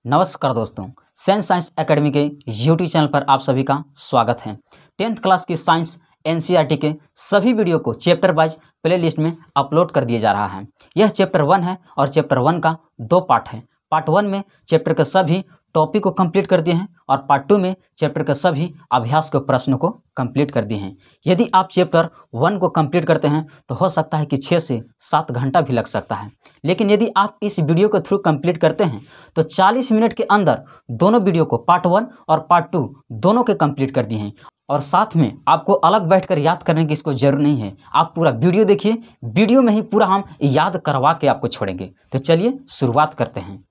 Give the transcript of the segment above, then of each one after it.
नमस्कार दोस्तों, sense science academy के यूट्यूब चैनल पर आप सभी का स्वागत है। 10th क्लास की साइंस एनसीईआरटी के सभी वीडियो को चैप्टर वाइज प्लेलिस्ट में अपलोड कर दिया जा रहा है। यह चैप्टर 1 है और चैप्टर 1 का 2 पार्ट है। पार्ट 1 में चैप्टर के सभी टॉपिक को कंप्लीट कर दिए हैं और पार्ट 2 में चैप्टर के सभी अभ्यास के प्रश्नों को कंप्लीट कर दिए हैं। यदि आप चैप्टर 1 को कंप्लीट करते हैं तो हो सकता है कि 6 से 7 घंटा भी लग सकता है, लेकिन यदि आप इस वीडियो के थ्रू कंप्लीट करते हैं तो 40 मिनट के अंदर दोनों वीडियो को पार्ट 1 और पार्ट 2 दोनों के कंप्लीट कर दिए हैं। और साथ में आपको अलग बैठकर याद करने की इसको जरूर नहीं है, आप पूरा वीडियो देखिए, वीडियो में ही पूरा हम याद करवा के आपको छोड़ेंगे। तो चलिए शुरुआत करते हैं।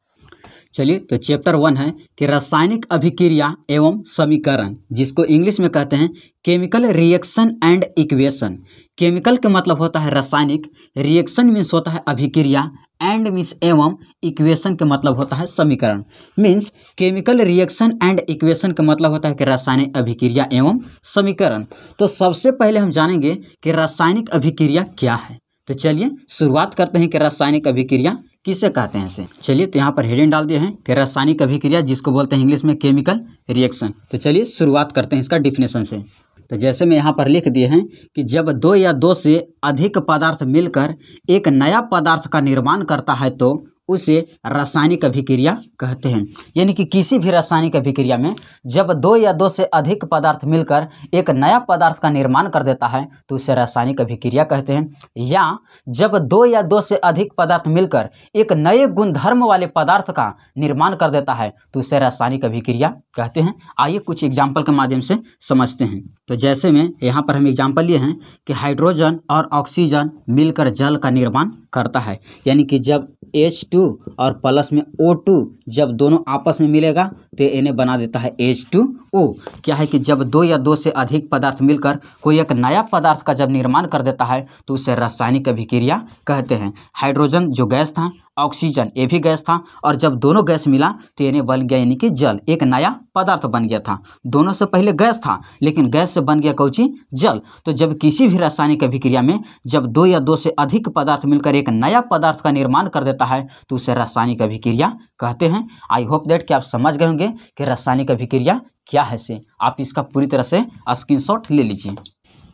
चलिए तो चैप्टर 1 है कि रासायनिक अभिक्रिया एवं समीकरण, जिसको इंग्लिश में कहते हैं chemical reaction and equation. Chemical का मतलब होता है रासायनिक, रिएक्शन मीन्स होता है अभिक्रिया, एंड मीन्स एवं, इक्वेशन का मतलब होता है समीकरण। Means chemical reaction and equation का मतलब होता है कि रासायनिक अभिक्रिया एवं समीकरण। तो सबसे पहले हम जानेंगे कि रासायनिक अभिक्रिया क्या है। तो चलिए शुरुआत करते हैं कि रासायनिक अभिक्रिया किसे कहते हैं इसे। चलिए तो यहाँ पर हेडिंग डाल दिए हैं कि रासायनिक अभिक्रिया, जिसको बोलते हैं इंग्लिश में केमिकल रिएक्शन। तो चलिए शुरुआत करते हैं इसका डिफिनेशन से। तो जैसे मैं यहाँ पर लिख दिए हैं कि जब 2 या 2 से अधिक पदार्थ मिलकर एक नया पदार्थ का निर्माण करता है तो उसे रासायनिक अभिक्रिया कहते हैं। यानी कि किसी भी रासायनिक अभिक्रिया में जब 2 या 2 से अधिक पदार्थ मिलकर एक नया पदार्थ का निर्माण कर देता है तो उसे रासायनिक अभिक्रिया कहते हैं। या जब 2 या 2 से अधिक पदार्थ मिलकर एक नए गुणधर्म वाले पदार्थ का निर्माण कर देता है तो उसे रासायनिक अभिक्रिया कहते हैं। आइए कुछ एग्जाम्पल के माध्यम से समझते हैं। तो जैसे में यहाँ पर हम एग्जाम्पल लिए हैं कि हाइड्रोजन और ऑक्सीजन मिलकर जल का निर्माण करता है। यानी कि जब H2 और प्लस में O2 जब दोनों आपस में मिलेगा तो इन्हें बना देता है H2O। क्या है कि जब 2 या 2 से अधिक पदार्थ मिलकर कोई एक नया पदार्थ का जब निर्माण कर देता है तो उसे रासायनिक अभिक्रिया कहते हैं। हाइड्रोजन जो गैस था, ऑक्सीजन ये भी गैस था, और जब दोनों गैस मिला तो इन्हें बन गया यानी कि जल, एक नया पदार्थ बन गया था। दोनों से पहले गैस था लेकिन गैस से बन गया कौची, जल। तो जब किसी भी रासायनिक अभिक्रिया में जब 2 या 2 से अधिक पदार्थ मिलकर एक नया पदार्थ का निर्माण कर देता है तो उसे रासायनिक अभिक्रिया कहते हैं। आई होप दैट कि आप समझ गए होंगे कि रासायनिक अभिक्रिया क्या है से। आप इसका पूरी तरह से स्क्रीनशॉट ले लीजिए।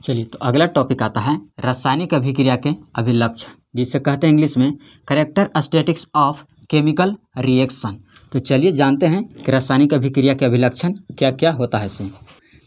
चलिए तो अगला टॉपिक आता है रासायनिक अभिक्रिया के अभिलक्षण, जिसे कहते हैं इंग्लिश में कैरेक्टरिस्टिक्स ऑफ केमिकल रिएक्शन। तो चलिए जानते हैं कि रासायनिक अभिक्रिया के अभिलक्षण क्या क्या होता है से।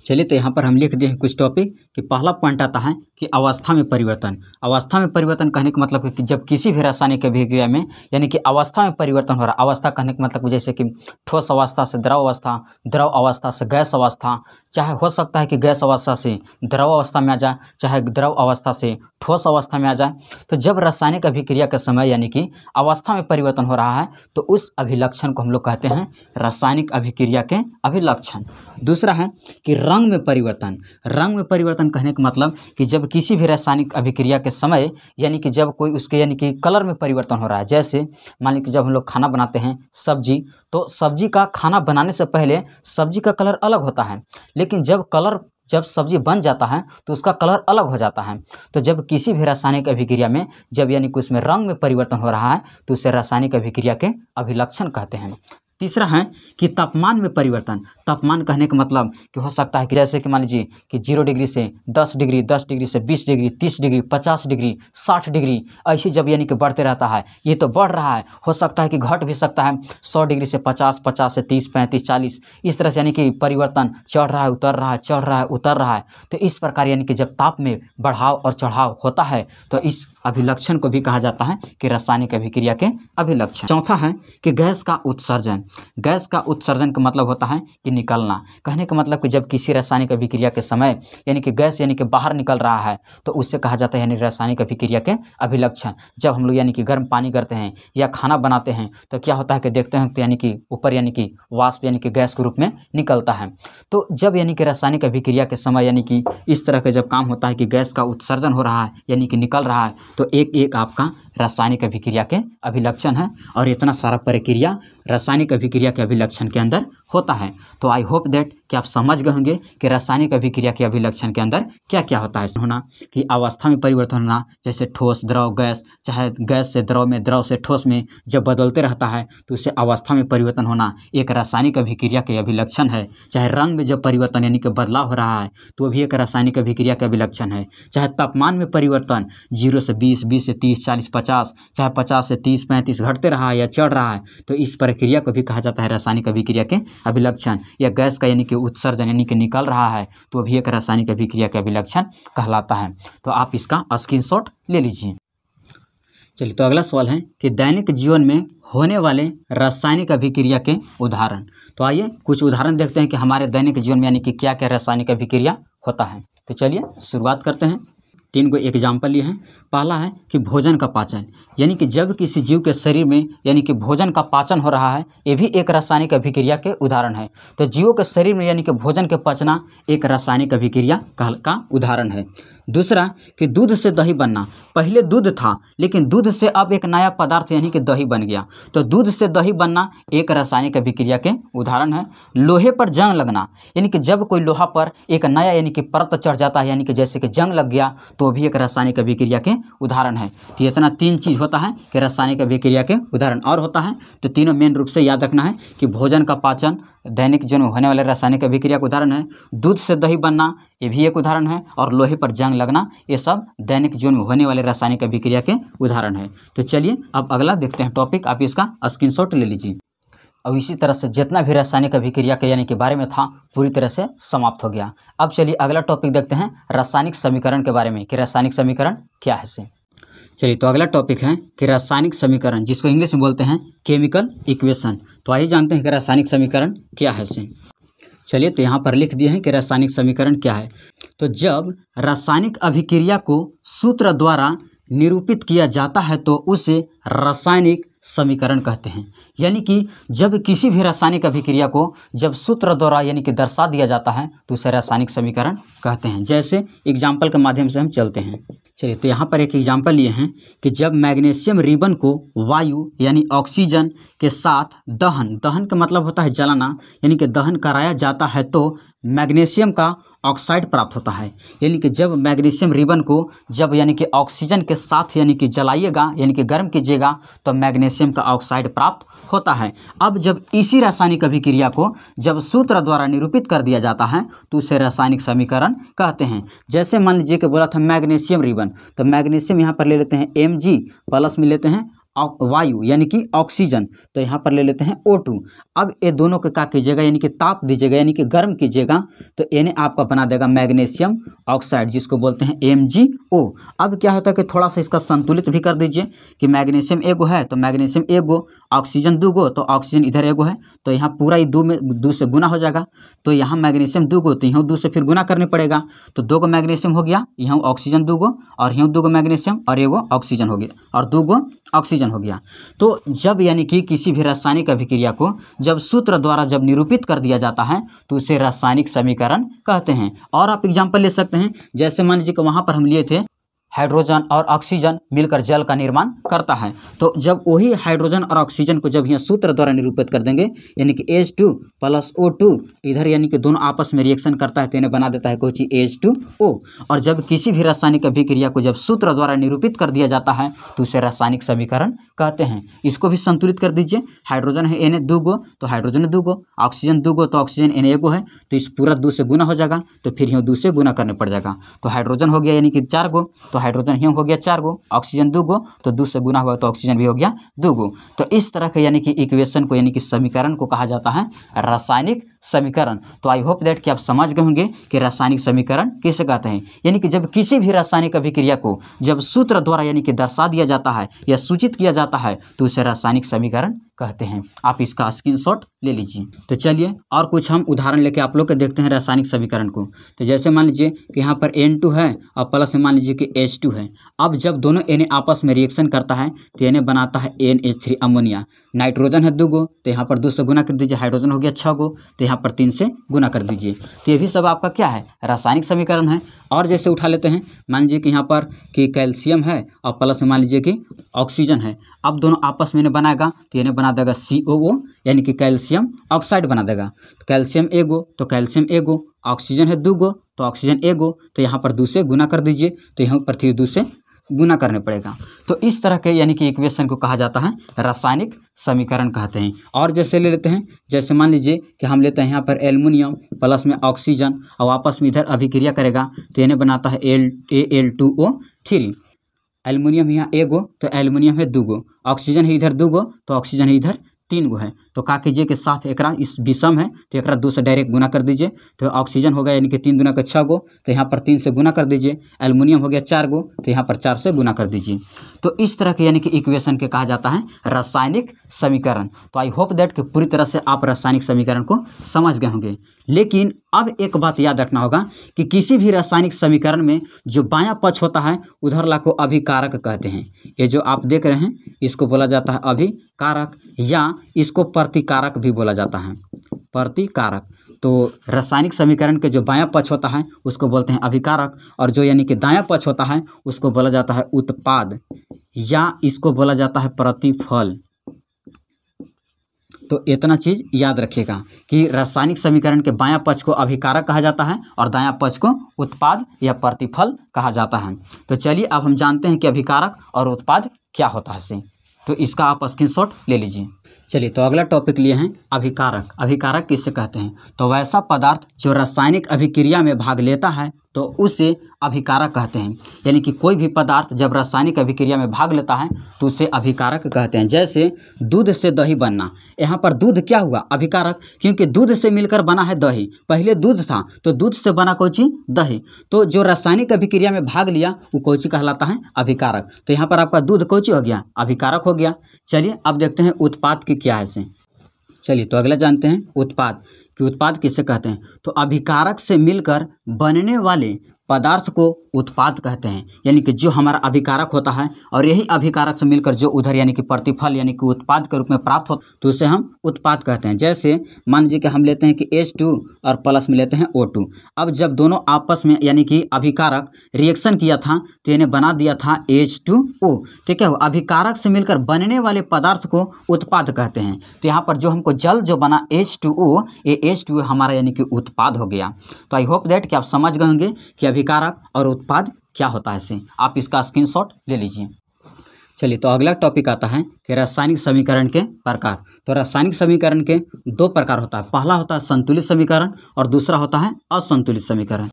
चलिए तो यहाँ पर हम लिख दिए हैं कुछ टॉपिक कि पहला पॉइंट आता है कि अवस्था में परिवर्तन। अवस्था में परिवर्तन कहने का मतलब है कि जब किसी भी रासायनिक अभिक्रिया में यानी कि अवस्था में परिवर्तन हो रहा है। अवस्था कहने का मतलब जैसे कि ठोस अवस्था से द्रव अवस्था, द्रव अवस्था से गैस अवस्था, चाहे हो सकता है कि गैस अवस्था से द्रव अवस्था में आ जाए, चाहे द्रव अवस्था से ठोस अवस्था में आ जाए। तो जब रासायनिक अभिक्रिया के समय यानी कि अवस्था में परिवर्तन हो रहा है तो उस अभिलक्षण को हम लोग कहते हैं रासायनिक अभिक्रिया के अभिलक्षण। दूसरा है कि रंग में परिवर्तन। रंग में परिवर्तन कहने का मतलब कि जब किसी भी रासायनिक अभिक्रिया के समय यानी कि जब कोई उसके यानी कि कलर में परिवर्तन हो रहा है। जैसे मान लीजिए जब हम लोग खाना बनाते हैं सब्जी, तो सब्जी का खाना बनाने से पहले सब्जी का कलर अलग होता है, लेकिन जब सब्जी बन जाता है तो उसका कलर अलग हो जाता है। तो जब किसी भी रासायनिक अभिक्रिया में जब यानी कि उसमें रंग में परिवर्तन हो रहा है तो उसे रासायनिक अभिक्रिया के अभिलक्षण कहते हैं। तीसरा है कि तापमान में परिवर्तन। तापमान कहने का मतलब कि हो सकता है कि जैसे कि मान लीजिए कि 0 डिग्री से 10 डिग्री, 10 डिग्री से 20 डिग्री, 30 डिग्री, 50 डिग्री, 60 डिग्री, ऐसे जब यानी कि बढ़ते रहता है। ये तो बढ़ रहा है, हो सकता है कि घट भी सकता है। 100 डिग्री से 50, 50 से 30, 35, 40, इस तरह से यानी कि परिवर्तन चढ़ रहा है, उतर रहा है, चढ़ रहा है, उतर रहा है। तो इस प्रकार यानी कि जब ताप में बढ़ाव और चढ़ाव होता है तो इस अभिलक्षण को भी कहा जाता है कि रासायनिक अभिक्रिया के अभिलक्षण। चौथा है कि गैस का उत्सर्जन। गैस का उत्सर्जन का मतलब होता है कि निकलना। कहने का मतलब कि जब किसी रासायनिक अभिक्रिया के समय यानी कि गैस यानी कि बाहर निकल रहा है तो उससे कहा जाता है यानी रासायनिक अभिक्रिया के अभिलक्षण। जब हम लोग यानी कि गर्म पानी करते हैं या खाना बनाते हैं तो क्या होता है कि देखते हैं तो यानी कि ऊपर यानी कि वाष्प यानी कि गैस के रूप में निकलता है। तो जब यानी कि रासायनिक अभिक्रिया के समय यानी कि इस तरह का जब काम होता है कि गैस का उत्सर्जन हो रहा है यानी कि निकल रहा है तो एक आपका रासायनिक अभिक्रिया के अभिलक्षण है और इतना सारा प्रक्रिया रासायनिक अभिक्रिया के अभिलक्षण के अंदर होता है। तो आई होप दैट कि आप समझ गए होंगे कि रासायनिक अभिक्रिया के अभिलक्षण के अंदर क्या क्या होता है। होना कि अवस्था में परिवर्तन होना, जैसे ठोस, द्रव, गैस, चाहे गैस से द्रव में, द्रव से ठोस में जब बदलते रहता है तो उससे अवस्था में परिवर्तन होना एक रासायनिक अभिक्रिया के अभिलक्षण है। चाहे रंग में जब परिवर्तन यानी कि बदलाव हो रहा है तो भी एक रासायनिक अभिक्रिया का अभिलक्षण है। चाहे तापमान में परिवर्तन 0 से 20, 20 से 30, 40, 50, चाहे 50 से 30, 35 घटते रहा है या चढ़ रहा है तो इस प्रक्रिया को भी कहा जाता है रासायनिक अभिक्रिया के अभिलक्षण। या गैस का यानी कि उत्सर्जन यानी कि निकल रहा है तो भी एक रासायनिक अभिक्रिया का अभिलक्षण कहलाता है। तो आप इसका स्क्रीनशॉट ले लीजिए। चलिए, तो अगला सवाल है कि दैनिक जीवन में होने वाले रासायनिक अभिक्रिया के उदाहरण। तो आइए कुछ उदाहरण देखते हैं कि हमारे दैनिक जीवन में यानी कि क्या क्या रासायनिक अभिक्रिया होता है। तो चलिए शुरुआत करते हैं। 3 को एग्जाम्पल लिए हैं। पहला है कि भोजन का पाचन, यानी कि जब किसी जीव के शरीर में यानी कि भोजन का पाचन हो रहा है, ये भी एक रासायनिक अभिक्रिया के उदाहरण है। तो जीवों के शरीर में यानी कि भोजन के पचना एक रासायनिक अभिक्रिया का उदाहरण है। दूसरा कि दूध से दही बनना, पहले दूध था लेकिन दूध से अब एक नया पदार्थ यानी कि दही बन गया, तो दूध से दही बनना एक रासायनिक अभिक्रिया के उदाहरण है। लोहे पर जंग लगना, यानी कि जब कोई लोहा पर एक नया यानी कि परत चढ़ जाता है यानी कि जैसे कि जंग लग गया तो भी एक रासायनिक अभिक्रिया के उदाहरण है। तो इतना 3 चीज़ होता है कि रासायनिक अभिक्रिया के उदाहरण और होता है। तो तीनों मेन रूप से याद रखना है कि भोजन का पाचन दैनिक जीवन में होने वाले रासायनिक अभिक्रिया का उदाहरण है, दूध से दही बनना ये भी एक उदाहरण है, और लोहे पर जंग लगना ये सब दैनिक जीवन में होने वाले रासायनिक अभिक्रिया के उदाहरण है। तो चलिए अब अगला देखते हैं टॉपिक, आप इसका स्क्रीनशॉट ले लीजिए। और इसी तरह से जितना भी रासायनिक अभिक्रिया के यानी कि बारे में था पूरी तरह से समाप्त हो गया। अब चलिए अगला टॉपिक देखते हैं रासायनिक समीकरण के बारे में कि रासायनिक समीकरण क्या है से। चलिए, तो अगला टॉपिक है कि रासायनिक समीकरण, जिसको इंग्लिश में बोलते हैं केमिकल इक्वेशन। तो आइए जानते हैं कि रासायनिक समीकरण क्या है से। चलिए, तो यहाँ पर लिख दिए हैं कि रासायनिक समीकरण क्या है। तो जब रासायनिक अभिक्रिया को सूत्र द्वारा निरूपित किया जाता है तो उसे रासायनिक समीकरण कहते हैं। यानी कि जब किसी भी रासायनिक अभिक्रिया को जब सूत्र द्वारा यानी कि दर्शा दिया जाता है तो उसे रासायनिक समीकरण कहते हैं। जैसे एग्जाम्पल के माध्यम से हम चलते हैं। चलिए, तो यहाँ पर एक एग्जाम्पल लिए हैं कि जब मैग्नीशियम रिबन को वायु यानी ऑक्सीजन के साथ दहन का मतलब होता है जलाना, यानी कि दहन कराया जाता है तो मैग्नीशियम का ऑक्साइड प्राप्त होता है। यानी कि जब मैग्नीशियम रिबन को जब यानी कि ऑक्सीजन के साथ यानी कि जलाइएगा यानी कि गर्म कीजिएगा तो मैग्नीशियम का ऑक्साइड प्राप्त होता है। अब जब इसी रासायनिक अभिक्रिया को जब सूत्र द्वारा निरूपित कर दिया जाता है तो उसे रासायनिक समीकरण कहते हैं। जैसे मान लीजिए कि बोला था मैग्नीशियम रिबन, तो मैग्नीशियम यहाँ पर ले लेते हैं Mg, प्लस में लेते हैं वायु यानी कि ऑक्सीजन, तो यहाँ पर ले लेते हैं O2। अब ये दोनों को क्या कीजिएगा यानी कि ताप दीजिएगा यानी कि गर्म कीजिएगा तो इन्हें आपका बना देगा मैग्नीशियम ऑक्साइड, जिसको बोलते हैं MgO। अब क्या होता है कि थोड़ा सा इसका संतुलित भी कर दीजिए कि मैग्नीशियम एगो है तो मैग्नीशियम एगो, ऑक्सीजन 2 गो तो ऑक्सीजन इधर एगो है, तो यहाँ पूरा ही 2 से गुना हो जाएगा। तो यहाँ मैग्नीशियम 2 गो तो यहाँ 2 से फिर गुना करने पड़ेगा, तो 2 गो मैग्नीशियम हो गया, यहाँ ऑक्सीजन 2 गो और यहाँ 2 गो मैग्नीशियम और एगो ऑक्सीजन हो गया और 2 गो ऑक्सीजन हो गया। तो जब यानी कि किसी भी रासायनिक अभिक्रिया को जब सूत्र द्वारा जब निरूपित कर दिया जाता है तो उसे रासायनिक समीकरण कहते हैं। और आप एग्जाम्पल ले सकते हैं, जैसे मान लीजिए कि वहाँ पर हम लिए थे हाइड्रोजन और ऑक्सीजन मिलकर जल का निर्माण करता है, तो जब वही हाइड्रोजन और ऑक्सीजन को जब यहाँ सूत्र द्वारा निरूपित कर देंगे यानी कि H2 प्लस O2 इधर यानी कि दोनों आपस में रिएक्शन करता है तो इन्हें बना देता है कोई चीज H2O। और जब किसी भी रासायनिक अभिक्रिया को जब सूत्र द्वारा निरूपित कर दिया जाता है तो उसे रासायनिक समीकरण कहते हैं। इसको भी संतुलित कर दीजिए, हाइड्रोजन है Na 2 गो तो हाइड्रोजन 2 गो, ऑक्सीजन 2 गो तो ऑक्सीजन Na गो है, तो इस पूरा 2 से गुना हो जाएगा तो फिर यहाँ 2 से गुना करने पड़ जाएगा, तो हाइड्रोजन हो गया यानी कि 4 गो, तो हाइड्रोजन यहाँ हो गया 4 गो, ऑक्सीजन 2 गो तो 2 से गुना हुआ तो ऑक्सीजन भी हो गया 2 गो। तो इस तरह के यानी कि इक्वेशन को यानी कि समीकरण को कहा जाता है रासायनिक समीकरण। तो आई होप दैट कि आप समझ गए होंगे कि रासायनिक समीकरण किसे कहते हैं। यानी कि जब किसी भी रासायनिक अभिक्रिया को जब सूत्र द्वारा यानी कि दर्शा दिया जाता है या सूचित किया जाता है तो उसे रासायनिक समीकरण कहते हैं। आप इसका स्क्रीनशॉट ले लीजिए। तो चलिए और कुछ हम उदाहरण लेके आप लोग के देखते हैं रासायनिक समीकरण को। तो जैसे मान लीजिए कि यहाँ पर N2 है और प्लस में मान लीजिए कि H2 है। अब जब दोनों Na आपस में रिएक्शन करता है तो Na बनाता है NH3 अमोनिया। नाइट्रोजन है 2 गो, तो यहाँ पर 2 से गुना कर दीजिए। हाइड्रोजन हो गया 6 गो, तो यहाँ पर 3 से गुना कर दीजिए। तो ये भी सब आपका क्या है, रासायनिक समीकरण है। और जैसे उठा लेते हैं, मान लीजिए कि यहाँ पर कि कैल्शियम है और प्लस में मान लीजिए कि ऑक्सीजन है। अब दोनों आपस में बनाएगा तो ये बना देगा COO, यानी कि कैल्शियम ऑक्साइड बना देगा। तो कैल्शियम एगो, तो कैल्शियम एगो, ऑक्सीजन है 2 गो, तो ऑक्सीजन एगो, तो यहाँ पर 2 से गुना कर दीजिए, तो यहाँ पर 2 से गुना करने पड़ेगा। तो इस तरह के यानी कि इक्वेशन को कहा जाता है रासायनिक समीकरण कहते हैं। और जैसे ले लेते हैं, जैसे मान लीजिए कि हम लेते हैं यहाँ पर एल्युमिनियम प्लस में ऑक्सीजन और आपस में इधर अभिक्रिया करेगा तो ये बनाता है Al2O3। एल्युमिनियम यहाँ एगो, तो एल्युमिनियम है 2 गो, ऑक्सीजन है इधर 2 गो, तो ऑक्सीजन है इधर 3 गो है। तो का कीजिए कि साफ एकरा इस विषम है तो एकरा 2 से डायरेक्ट गुना कर दीजिए, तो ऑक्सीजन हो गया यानी कि 3 दूना का 6 गो, तो यहाँ पर 3 से गुना कर दीजिए। एल्युमिनियम हो गया 4 गो, तो यहाँ पर 4 से गुना कर दीजिए। तो इस तरह के यानी कि इक्वेशन के कहा जाता है रासायनिक समीकरण। तो आई होप दैट कि पूरी तरह से आप रासायनिक समीकरण को समझ गए होंगे। लेकिन अब एक बात याद रखना होगा कि किसी भी रासायनिक समीकरण में जो बायां पक्ष होता है उधर ला को अभिकारक कहते हैं। ये जो आप देख रहे हैं इसको बोला जाता है अभिकारक, या इसको प्रतिकारक भी बोला जाता है, प्रतिकारक। तो रासायनिक समीकरण के जो बायां पक्ष होता है उसको बोलते हैं अभिकारक, और जो यानी कि दायां पक्ष होता है उसको बोला जाता है उत्पाद, या इसको बोला जाता है प्रतिफल। तो इतना चीज़ याद रखिएगा कि रासायनिक समीकरण के बायां पक्ष को अभिकारक कहा जाता है और दायां पक्ष को उत्पाद या प्रतिफल कहा जाता है। तो चलिए अब हम जानते हैं कि अभिकारक और उत्पाद क्या होता है। तो इसका आप स्क्रीनशॉट ले लीजिए। चलिए, तो अगला टॉपिक लिए हैं अभिकारक। अभिकारक किससे कहते हैं? तो वैसा पदार्थ जो रासायनिक अभिक्रिया में भाग लेता है तो उसे अभिकारक कहते हैं। यानी कि कोई भी पदार्थ जब रासायनिक अभिक्रिया में भाग लेता है तो उसे अभिकारक कहते हैं। जैसे दूध से दही बनना, यहाँ पर दूध क्या हुआ? अभिकारक, क्योंकि दूध से मिलकर बना है दही। पहले दूध था तो दूध से बना कोई चीज़ दही, तो जो रासायनिक अभिक्रिया में भाग लिया वो कोई चीज़ कहलाता है अभिकारक। तो यहाँ पर आपका दूध कोई चीज़ हो गया? अभिकारक हो गया। चलिए अब देखते हैं उत्पाद की क्या है से। चलिए, तो अगला जानते हैं उत्पाद कि उत्पाद किसे कहते हैं। तो अभिकारक से मिलकर बनने वाले पदार्थ को उत्पाद कहते हैं। यानी कि जो हमारा अभिकारक होता है और यही अभिकारक से मिलकर जो उधर यानी कि प्रतिफल यानी कि उत्पाद के रूप में प्राप्त हो तो उसे हम उत्पाद कहते हैं। जैसे मान लीजिए कि हम लेते हैं कि H2 और प्लस में लेते हैं O2। अब जब दोनों आपस में यानी कि अभिकारक रिएक्शन किया था तो इन्हें बना दिया था H2O। तो क्या हो? अभिकारक से मिलकर बनने वाले पदार्थ को उत्पाद कहते हैं। तो यहाँ पर जो हमको जल जो बना H2O, ये H2O हमारा यानी कि उत्पाद हो गया। तो आई होप दैट कि आप समझ गए होंगे कि अभिकारक और उत्पाद क्या होता है। से आप इसका स्क्रीनशॉट ले लीजिए। चलिए, तो अगला टॉपिक आता है कि रासायनिक समीकरण के प्रकार। तो रासायनिक समीकरण के 2 प्रकार होता है। पहला होता है संतुलित समीकरण और दूसरा होता है असंतुलित समीकरण।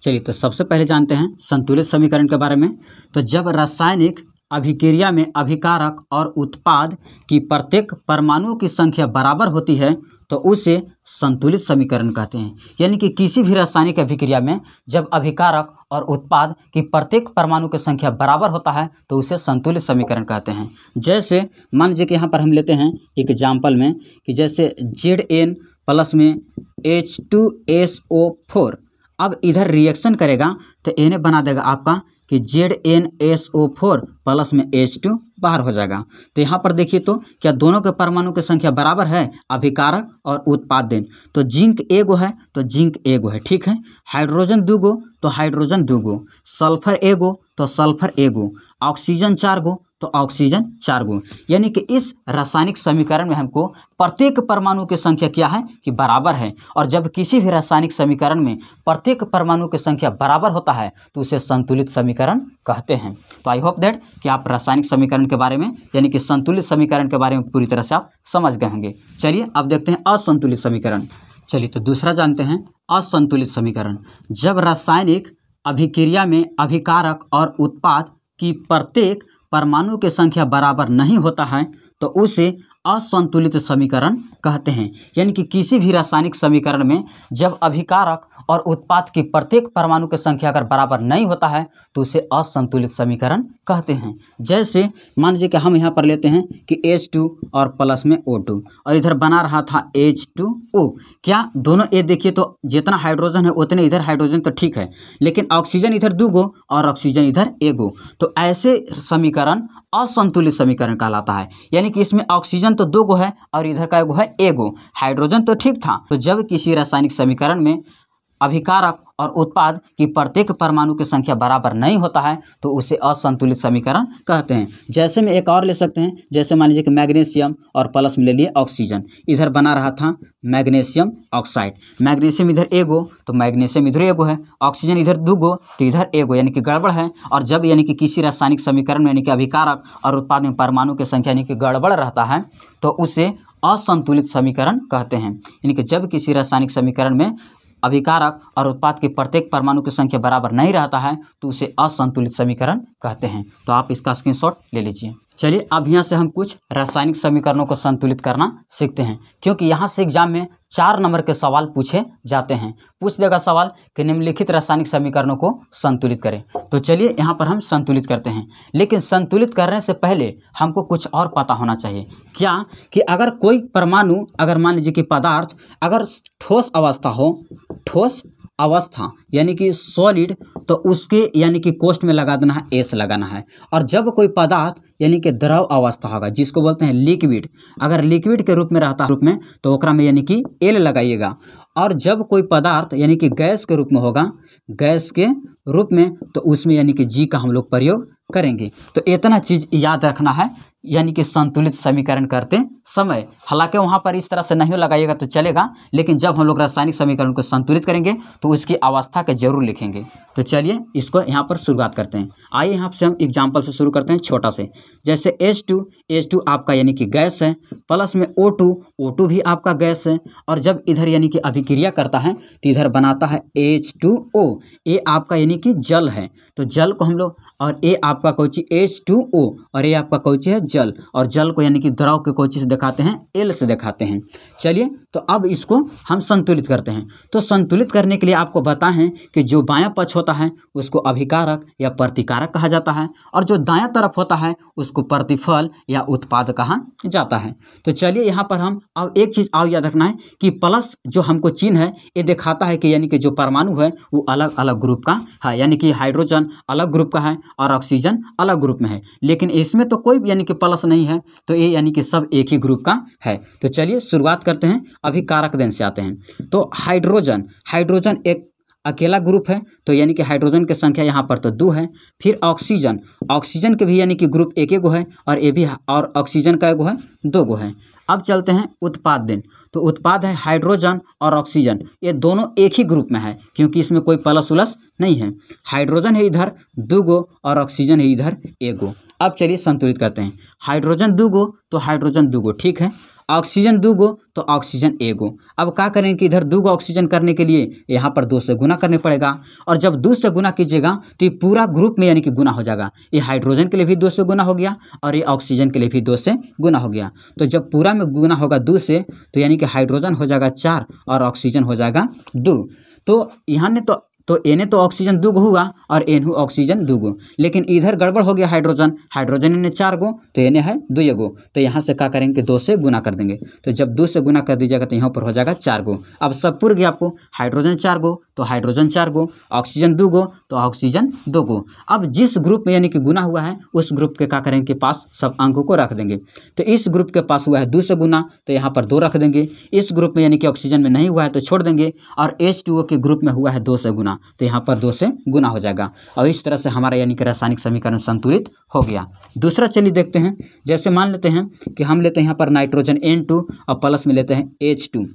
चलिए, तो सबसे पहले जानते हैं संतुलित समीकरण के बारे में। तो जब रासायनिक अभिक्रिया में अभिकारक और उत्पाद की प्रत्येक परमाणुओं की संख्या बराबर होती है तो उसे संतुलित समीकरण कहते हैं। यानी कि किसी भी रासायनिक अभिक्रिया में जब अभिकारक और उत्पाद की प्रत्येक परमाणु की संख्या बराबर होता है तो उसे संतुलित समीकरण कहते हैं। जैसे मान लीजिए कि यहाँ पर हम लेते हैं एग्जाम्पल में कि जैसे Zn प्लस में H2SO4 अब इधर रिएक्शन करेगा तो इन्हें बना देगा आपका कि ZnSO4 प्लस में H2 बाहर हो जाएगा। तो यहाँ पर देखिए तो क्या दोनों के परमाणु की संख्या बराबर है? अभिकारक और उत्पादन। तो जिंक एगो है तो जिंक एगो है, ठीक है। हाइड्रोजन 2 गो तो हाइड्रोजन 2 गो, सल्फर एगो तो सल्फर एगो, ऑक्सीजन 4 गो तो ऑक्सीजन 4 गो। यानी कि इस रासायनिक समीकरण में हमको प्रत्येक परमाणु की संख्या क्या है कि बराबर है। और जब किसी भी रासायनिक समीकरण में प्रत्येक परमाणु की संख्या बराबर होता है तो उसे संतुलित समीकरण कहते हैं। तो आई होप दैट कि आप रासायनिक समीकरण के बारे में यानी कि संतुलित समीकरण के बारे में पूरी तरह से आप समझ गए होंगे। चलिए अब देखते हैं असंतुलित समीकरण। चलिए, तो दूसरा जानते हैं असंतुलित समीकरण। जब रासायनिक अभिक्रिया में अभिकारक और उत्पाद की प्रत्येक परमाणु की संख्या बराबर नहीं होता है तो उसे असंतुलित समीकरण कहते हैं। यानी कि किसी भी रासायनिक समीकरण में जब अभिकारक और उत्पाद की प्रत्येक परमाणु की संख्या अगर बराबर नहीं होता है तो उसे असंतुलित समीकरण कहते हैं। जैसे मान लीजिए कि हम यहाँ पर लेते हैं कि H2 और प्लस में O2 और इधर बना रहा था H2O। क्या दोनों ये देखिए तो जितना हाइड्रोजन है उतने इधर हाइड्रोजन तो ठीक है, लेकिन ऑक्सीजन इधर 2 गो और ऑक्सीजन इधर 1 गो, तो ऐसे समीकरण असंतुलित समीकरण कहलाता है। यानी कि इसमें ऑक्सीजन तो 2 गो है और इधर का 1 गो है 1 गो, हाइड्रोजन तो ठीक था। तो जब किसी रासायनिक समीकरण में अभिकारक और उत्पाद की प्रत्येक परमाणु की संख्या बराबर नहीं होता है तो उसे असंतुलित समीकरण कहते हैं। जैसे में एक और ले सकते हैं, जैसे मान लीजिए कि मैग्नीशियम और प्लस में ले लिए ऑक्सीजन, इधर बना रहा था मैग्नीशियम ऑक्साइड। मैग्नीशियम इधर 1 गो तो मैग्नीशियम इधर 1 गो है, ऑक्सीजन इधर 2 गो तो इधर 1 गो, यानी कि गड़बड़ है। और जब यानी कि किसी रासायनिक समीकरण में यानी कि अभिकारक और उत्पाद में परमाणु की संख्या यानी कि गड़बड़ रहता है तो उसे असंतुलित समीकरण कहते हैं। यानी कि जब किसी रासायनिक समीकरण में अभिकारक और उत्पाद के प्रत्येक परमाणु की संख्या बराबर नहीं रहता है तो उसे असंतुलित समीकरण कहते हैं। तो आप इसका स्क्रीनशॉट ले लीजिए। चलिए अब यहाँ से हम कुछ रासायनिक समीकरणों को संतुलित करना सीखते हैं, क्योंकि यहाँ से एग्जाम में 4 नंबर के सवाल पूछे जाते हैं। पूछ देगा सवाल कि निम्नलिखित रासायनिक समीकरणों को संतुलित करें। तो चलिए यहाँ पर हम संतुलित करते हैं, लेकिन संतुलित करने से पहले हमको कुछ और पता होना चाहिए। क्या कि अगर कोई परमाणु, अगर मान लीजिए कि पदार्थ अगर ठोस अवस्था हो, ठोस अवस्था यानी कि सॉलिड, तो उसके यानी कि कोष्ठ में लगा देना है एस लगाना है। और जब कोई पदार्थ यानी कि द्रव अवस्था होगा जिसको बोलते हैं लिक्विड, अगर लिक्विड के रूप में रहता रूप में तो ओकरा में यानी कि एल लगाइएगा। और जब कोई पदार्थ यानी कि गैस के रूप में होगा, गैस के रूप में, तो उसमें यानी कि जी का हम लोग प्रयोग करेंगे। तो इतना चीज़ याद रखना है यानी कि संतुलित समीकरण करते समय। हालांकि वहाँ पर इस तरह से नहीं लगाइएगा तो चलेगा, लेकिन जब हम लोग रासायनिक समीकरण को संतुलित करेंगे तो उसकी अवस्था के जरूर लिखेंगे। तो चलिए इसको यहाँ पर शुरुआत करते हैं। आइए यहाँ से हम एग्जाम्पल से शुरू करते हैं, छोटा से। जैसे H2 आपका यानी कि गैस है, प्लस में O2 भी आपका गैस है। और जब इधर यानी कि अभिक्रिया करता है तो इधर बनाता है H2O, ये आपका यानी कि जल है। तो जल को हम लोग, और ये आपका कोची H2O और ये आपका कोची है जल, और जल को यानी कि द्रव के कोची से दिखाते हैं, एल से दिखाते हैं। चलिए तो अब इसको हम संतुलित करते हैं। तो संतुलित करने के लिए आपको बताएं कि जो बायां पक्ष होता है उसको अभिकारक या प्रतिकारक कहा जाता है, और जो दायां तरफ होता है उसको प्रतिफल या उत्पाद कहा जाता है। तो चलिए यहाँ पर हम अब एक चीज़ और याद रखना है कि प्लस जो हमको चिन्ह है ये दिखाता है कि यानी कि जो परमाणु है वो अलग अलग ग्रुप का है, यानी कि हाइड्रोजन अलग ग्रुप का है और ऑक्सीजन अलग ग्रुप में है। लेकिन इसमें तो कोई यानी कि प्लस नहीं है, तो ये यानी कि सब एक ही ग्रुप का है। तो चलिए शुरुआत करते हैं, अभी कारक देन से आते हैं। तो हाइड्रोजन एक अकेला ग्रुप है, तो यानी कि हाइड्रोजन की संख्या यहाँ पर तो 2 है। फिर ऑक्सीजन के भी यानी कि ग्रुप 1 गो है, और ये भी, और ऑक्सीजन का 1 गो है, 2 गो है। अब चलते हैं उत्पाद दिन। तो उत्पाद है हाइड्रोजन और ऑक्सीजन, ये दोनों एक ही ग्रुप में है क्योंकि इसमें कोई प्लस उलस नहीं है। हाइड्रोजन है इधर 2 गो और ऑक्सीजन है इधर 1 गो। अब चलिए संतुलित करते हैं। हाइड्रोजन 2 गो तो हाइड्रोजन 2 गो, ठीक है। ऑक्सीजन 2 गो तो ऑक्सीजन 1 गो। अब क्या करें कि इधर 2 गो ऑक्सीजन करने के लिए यहाँ पर 2 से गुना करने पड़ेगा, और जब 2 से गुना कीजिएगा तो ये पूरा ग्रुप में यानी कि गुना हो जाएगा। ये हाइड्रोजन के लिए भी 2 से गुना हो गया और ये ऑक्सीजन के लिए भी 2 से गुना हो गया। तो जब पूरा में गुना होगा 2 से, तो यानी कि हाइड्रोजन हो जाएगा 4 और ऑक्सीजन हो जाएगा 2। तो यहाँ ने तो एने तो ऑक्सीजन 2 गो हुआ और एनहु ऑक्सीजन 2 गो, लेकिन इधर गड़बड़ हो गया हाइड्रोजन ने 4 गो तो एने है 2 गो। तो यहाँ से क्या करेंगे, 2 से गुना कर देंगे। तो जब 2 से गुना कर दीजिएगा तो यहाँ पर हो जाएगा 4 गो। अब सब पूर गया आपको, हाइड्रोजन 4 गो तो हाइड्रोजन 4 गो, ऑक्सीजन 2 गो तो ऑक्सीजन 2 गो। अब जिस ग्रुप में यानी कि गुना हुआ है उस ग्रुप के क्या करेंगे के पास सब अंकों को रख देंगे। तो इस ग्रुप के पास हुआ है 2 से गुना तो यहाँ पर 2 रख देंगे। इस ग्रुप में यानी कि ऑक्सीजन में नहीं हुआ है तो छोड़ देंगे, और H2O के ग्रुप में हुआ है 2 से गुना तो यहाँ पर 2 से गुना हो जाएगा। और इस तरह से हमारा यानी कि रासायनिक समीकरण संतुलित हो गया। दूसरा चलिए देखते हैं। जैसे मान लेते हैं कि हम लेते हैं यहाँ पर नाइट्रोजन N2 और प्लस में लेते हैं H2।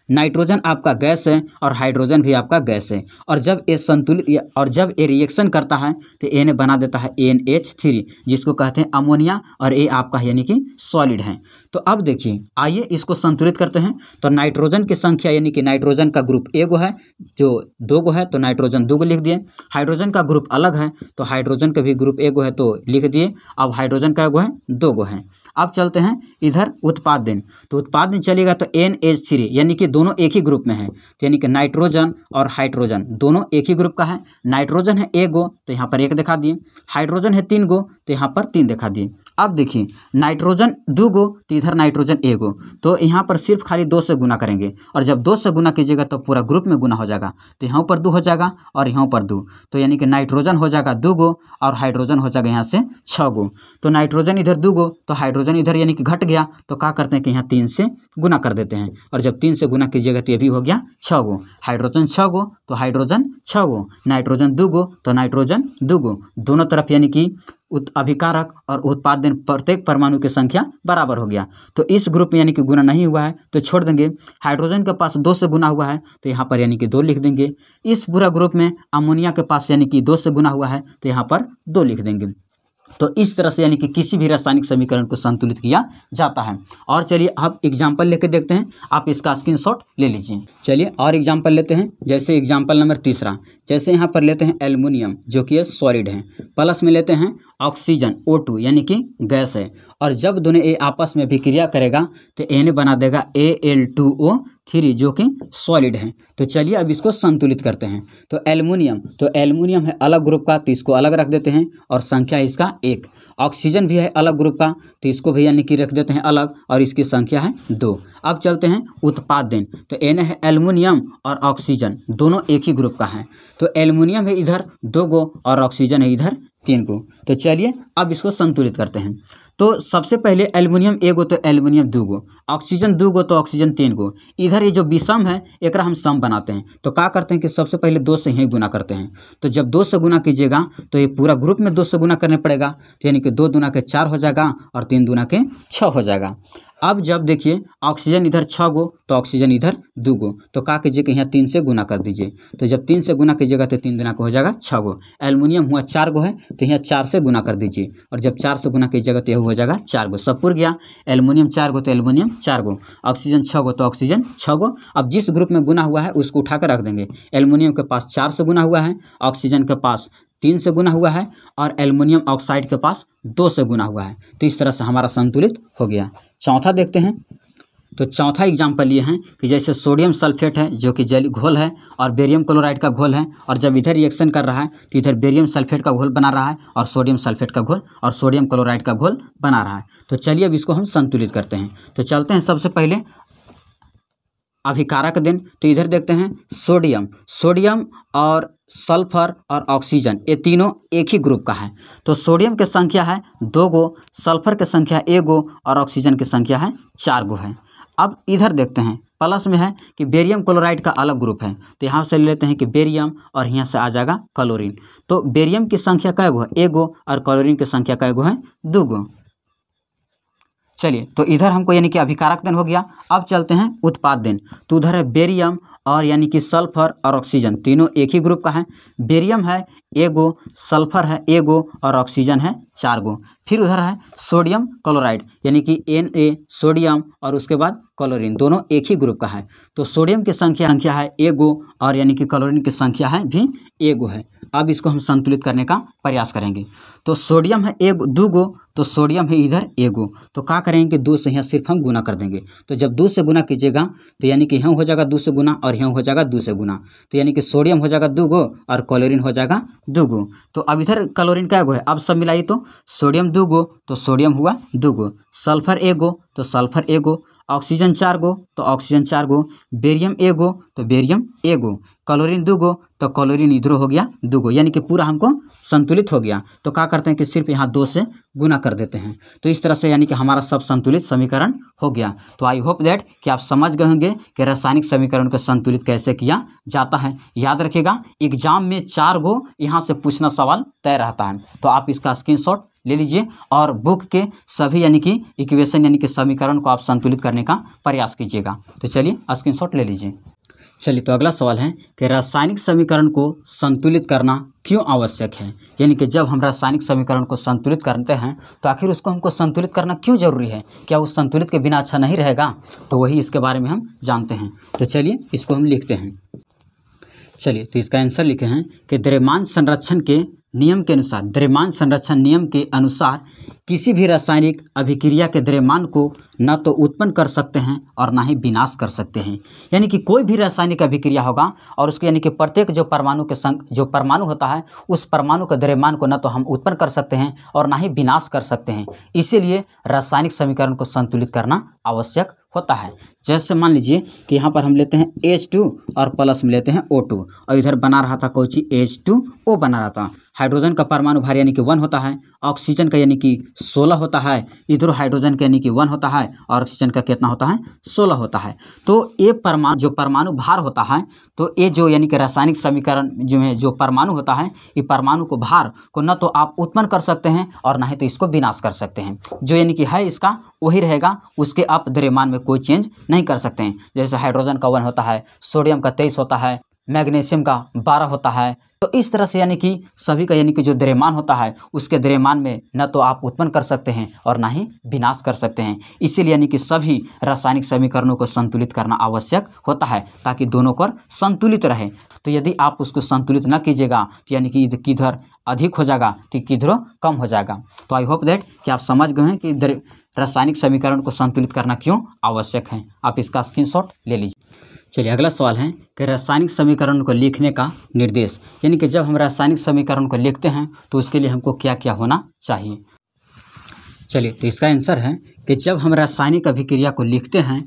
नाइट्रोजन आपका गैस है और हाइड्रोजन भी आपका गैस है, और जब ये संतुलित और जब ये रिएक्शन करता है तो ये बना देता है NH3 जिसको कहते हैं अमोनिया, और ये आपका यानी कि सॉलिड है। तो अब देखिए, आइए इसको संतुलित करते हैं। तो नाइट्रोजन की संख्या यानी कि नाइट्रोजन का ग्रुप 1 गो है, जो 2 गो है तो नाइट्रोजन 2 गो लिख दिए। हाइड्रोजन का ग्रुप अलग है तो हाइड्रोजन का भी ग्रुप 1 गो है तो लिख दिए। अब हाइड्रोजन का 1 गो है 2 गो है। अब चलते हैं इधर उत्पाद दिन। तो उत्पाद दिन चलेगा तो NH3 यानी कि दोनों एक ही ग्रुप में है, तो यानी कि नाइट्रोजन और हाइड्रोजन दोनों एक ही ग्रुप का है। नाइट्रोजन है 1 गो तो यहाँ पर 1 दिखा दिए, हाइड्रोजन है 3 गो तो यहाँ पर 3 दिखा दिए। अब देखिए नाइट्रोजन 2 गो तो इधर नाइट्रोजन 1 गो, तो यहाँ पर सिर्फ खाली 2 से गुना करेंगे और जब 2 से गुना कीजिएगा तो पूरा ग्रुप में गुना हो जाएगा, तो यहाँ पर 2 हो जाएगा और यहाँ पर 2, तो यानी कि नाइट्रोजन हो जाएगा 2 गो और हाइड्रोजन हो जाएगा यहाँ से 6 गो। तो नाइट्रोजन इधर 2 गो तो हाइड्रोजन इधर यानी कि घट गया, तो क्या करते हैं कि यहाँ 3 से गुना कर देते हैं और जब 3 से गुना कीजिएगा तो ये भी हो गया 6 गो। हाइड्रोजन 6 गो तो हाइड्रोजन 6 गो, नाइट्रोजन 2 गो तो नाइट्रोजन 2 गो, दोनों तरफ यानी कि अभिकारक और उत्पादन प्रत्येक परमाणु की संख्या बराबर हो गया। तो इस ग्रुप में यानी कि गुना नहीं हुआ है तो छोड़ देंगे। हाइड्रोजन के पास 2 से गुना हुआ है तो यहाँ पर यानी कि 2 लिख देंगे। इस पूरा ग्रुप में अमोनिया के पास यानी कि 2 से गुना हुआ है तो यहाँ पर 2 लिख देंगे। तो इस तरह से यानी कि किसी भी रासायनिक समीकरण को संतुलित किया जाता है। और चलिए अब एग्जाम्पल लेकर देखते हैं, आप इसका स्क्रीनशॉट ले लीजिए। चलिए और एग्जाम्पल लेते हैं, जैसे एग्जाम्पल नंबर 3, जैसे यहाँ पर लेते हैं एल्युमिनियम जो कि ये सॉलिड है, प्लस में लेते हैं ऑक्सीजन O2 यानी कि गैस है, और जब दोनों ये आपस में अभिक्रिया करेगा तो Na बना देगा Al2O3 जो कि सॉलिड है। तो चलिए अब इसको संतुलित करते हैं। तो एल्युमिनियम है अलग ग्रुप का तो इसको अलग रख देते हैं और संख्या इसका 1। ऑक्सीजन भी है अलग ग्रुप का तो इसको भी यानी कि रख देते हैं अलग और इसकी संख्या है 2। अब चलते हैं उत्पाद दिन। तो Na है एल्युमिनियम और ऑक्सीजन दोनों एक ही ग्रुप का है, तो एल्युमिनियम है इधर 2 गो और ऑक्सीजन है इधर 3 गो। तो चलिए अब इसको संतुलित करते हैं। तो सबसे पहले एल्युमिनियम 1 गो तो एल्युमिनियम 2 गो, ऑक्सीजन 2 गो तो ऑक्सीजन 3 गो। इधर ये जो विषम है एकरा हम सम बनाते हैं, तो क्या करते हैं कि सबसे पहले 2 से ही गुना करते हैं। तो जब 2 से गुना कीजिएगा तो ये पूरा ग्रुप में 2 से गुना करने पड़ेगा, तो यानी कि 2 दूना के 4 हो जाएगा और 3 दूना के 6 हो जाएगा। अब जब देखिए ऑक्सीजन इधर 6 गो तो ऑक्सीजन इधर 2 गो, तो क्या कीजिए कि यहाँ 3 से गुना कर दीजिए। तो जब 3 से गुना कीजिएगा तो 3 दूना का हो जाएगा 6 गो। एल्युमिनियम हुआ 4 गो है तो यहाँ 4 से गुना कर दीजिए और जब 4 से गुना कीजिएगा तो यह हो जाएगा 4 गो। सब पुर गया, एल्युमिनियम 4 गो तो एल्युमिनियम 4 गो, ऑक्सीजन 6 गो तो ऑक्सीजन 6 गो। अब जिस ग्रुप में गुना हुआ है उसको उठाकर रख देंगे। एल्युमिनियम के पास 4 से गुना हुआ है, ऑक्सीजन के पास 3 से गुना हुआ है और एल्युमिनियम ऑक्साइड के पास 2 से गुना हुआ है। तो इस तरह से हमारा संतुलित हो गया। चौथा देखते हैं। तो चौथा एग्जाम्पल ये है कि जैसे सोडियम सल्फेट है जो कि जली घोल है और बेरियम क्लोराइड का घोल है, और जब इधर रिएक्शन कर रहा है तो इधर बेरियम सल्फेट का घोल बना रहा है और सोडियम सल्फेट का घोल और सोडियम क्लोराइड का घोल बना रहा है। तो चलिए अब इसको हम संतुलित करते हैं। तो चलते हैं सबसे पहले अभिकारक दिन। तो इधर देखते हैं सोडियम और सल्फर और ऑक्सीजन ये तीनों एक ही ग्रुप का है। तो सोडियम की संख्या है 2 गो, सल्फर की संख्या 1 गो और ऑक्सीजन की संख्या है 4 गो है। अब इधर देखते हैं प्लस में है कि बेरियम क्लोराइड का अलग ग्रुप है, तो यहाँ से ले लेते हैं कि बेरियम और यहाँ से आ जाएगा क्लोरीन। तो बेरियम की संख्या कै गो है 1 गो और क्लोरीन की संख्या कै गो है 2 गो। चलिए तो इधर हमको यानी कि अभिकारक दिन हो गया। अब चलते हैं उत्पाद दिन। तो उधर है बेरियम और यानी कि सल्फर और ऑक्सीजन तीनों एक ही ग्रुप का है। बेरियम है 1 गो, सल्फर है 1 गो और ऑक्सीजन है 4 गो। फिर उधर है सोडियम क्लोराइड यानी कि Na सोडियम और उसके बाद क्लोरीन दोनों एक ही ग्रुप का है। तो सोडियम की संख्या है 1 गो और यानी कि क्लोरीन की संख्या है भी 1 गो है। अब इसको हम संतुलित करने का प्रयास करेंगे। तो सोडियम है 2 गो तो सोडियम है इधर 1 गो, तो क्या करेंगे 2 से यहाँ सिर्फ हम गुना कर देंगे। तो जब 2 से गुना कीजिएगा तो यानी कि यहाँ हो जाएगा 2 से गुना और यहाँ हो जाएगा 2 से गुना, तो यानी कि सोडियम हो जाएगा 2 गो और क्लोरीन हो जाएगा 2 गो। तो अब इधर क्लोरीन क्या गो है, अब सब मिलाइए तो सोडियम 2 गो तो सोडियम हुआ 2 गो, सल्फर 1 गो तो सल्फर 1 गो, ऑक्सीजन 4 गो तो ऑक्सीजन 4 गो, बेरियम 1 गो तो बेरियम 1 गो, क्लोरीन 2 गो तो क्लोरीन इधर हो गया 2 गो, यानी कि पूरा हमको संतुलित हो गया। तो क्या करते हैं कि सिर्फ यहाँ 2 से गुना कर देते हैं। तो इस तरह से यानी कि हमारा सब संतुलित समीकरण हो गया। तो आई होप दैट कि आप समझ गए होंगे कि रासायनिक समीकरण को संतुलित कैसे किया जाता है। याद रखिएगा एग्जाम में 4 गो यहाँ से पूछना सवाल तय रहता है, तो आप इसका स्क्रीनशॉट ले लीजिए और बुक के सभी यानी कि इक्वेशन यानी कि समीकरण को आप संतुलित करने का प्रयास कीजिएगा। तो चलिए स्क्रीनशॉट ले लीजिए। चलिए तो अगला सवाल है कि रासायनिक समीकरण को संतुलित करना क्यों आवश्यक है, यानी कि जब हम रासायनिक समीकरण को संतुलित करते हैं तो आखिर उसको हमको संतुलित करना क्यों जरूरी है, क्या उस संतुलित के बिना अच्छा नहीं रहेगा, तो वही इसके बारे में हम जानते हैं। तो चलिए इसको हम लिखते हैं। चलिए तो इसका आंसर लिखे हैं कि द्रव्यमान संरक्षण के नियम के अनुसार, द्रव्यमान संरक्षण नियम के अनुसार किसी भी रासायनिक अभिक्रिया के द्रव्यमान को न तो उत्पन्न कर सकते हैं और ना ही विनाश कर सकते हैं। यानी कि कोई भी रासायनिक अभिक्रिया होगा और उसके यानी कि प्रत्येक जो परमाणु के जो परमाणु होता है उस परमाणु के द्रव्यमान को न तो हम उत्पन्न कर सकते हैं और ना ही विनाश कर सकते हैं। इसीलिए रासायनिक समीकरण को संतुलित करना आवश्यक होता है। जैसे मान लीजिए कि यहाँ पर हम लेते हैं H2 और प्लस में लेते हैं O2 और इधर बना रहा था कोई चीज H2O बना रहा था। हाइड्रोजन का परमाणु भार यानी कि 1 होता है, ऑक्सीजन का यानी कि 16 होता है, इधर हाइड्रोजन का यानी कि 1 होता है और ऑक्सीजन का कितना होता है 16 होता है। तो ये परमाणु जो परमाणु भार होता है, तो ये जो यानी कि रासायनिक समीकरण जो है जो परमाणु होता है, ये परमाणु को भार को न तो आप उत्पन्न कर सकते हैं और ना ही तो इसको विनाश कर सकते हैं। जो यानी कि है इसका वही रहेगा, उसके आप द्रव्यमान में कोई चेंज नहीं कर सकते हैं। जैसे हाइड्रोजन का 1 होता है, सोडियम का 23 होता है, मैग्नीशियम का 12 होता है। तो इस तरह से यानी कि सभी का यानी कि जो द्रव्यमान होता है उसके द्रव्यमान में न तो आप उत्पन्न कर सकते हैं और ना ही विनाश कर सकते हैं। इसीलिए यानी कि सभी रासायनिक समीकरणों को संतुलित करना आवश्यक होता है ताकि दोनों को संतुलित रहे। तो यदि आप उसको संतुलित न कीजिएगा तो यानी कि किधर अधिक हो जाएगा तो किधर कम हो जाएगा। तो आई होप दैट कि आप समझ गए हैं कि रासायनिक समीकरण को संतुलित करना क्यों आवश्यक है। आप इसका स्क्रीनशॉट ले लीजिए। चलिए अगला सवाल है कि रासायनिक समीकरण को लिखने का निर्देश, यानी कि जब हम रासायनिक समीकरण को लिखते हैं तो उसके लिए हमको क्या क्या होना चाहिए। चलिए तो इसका आंसर है कि जब हम रासायनिक अभिक्रिया को लिखते हैं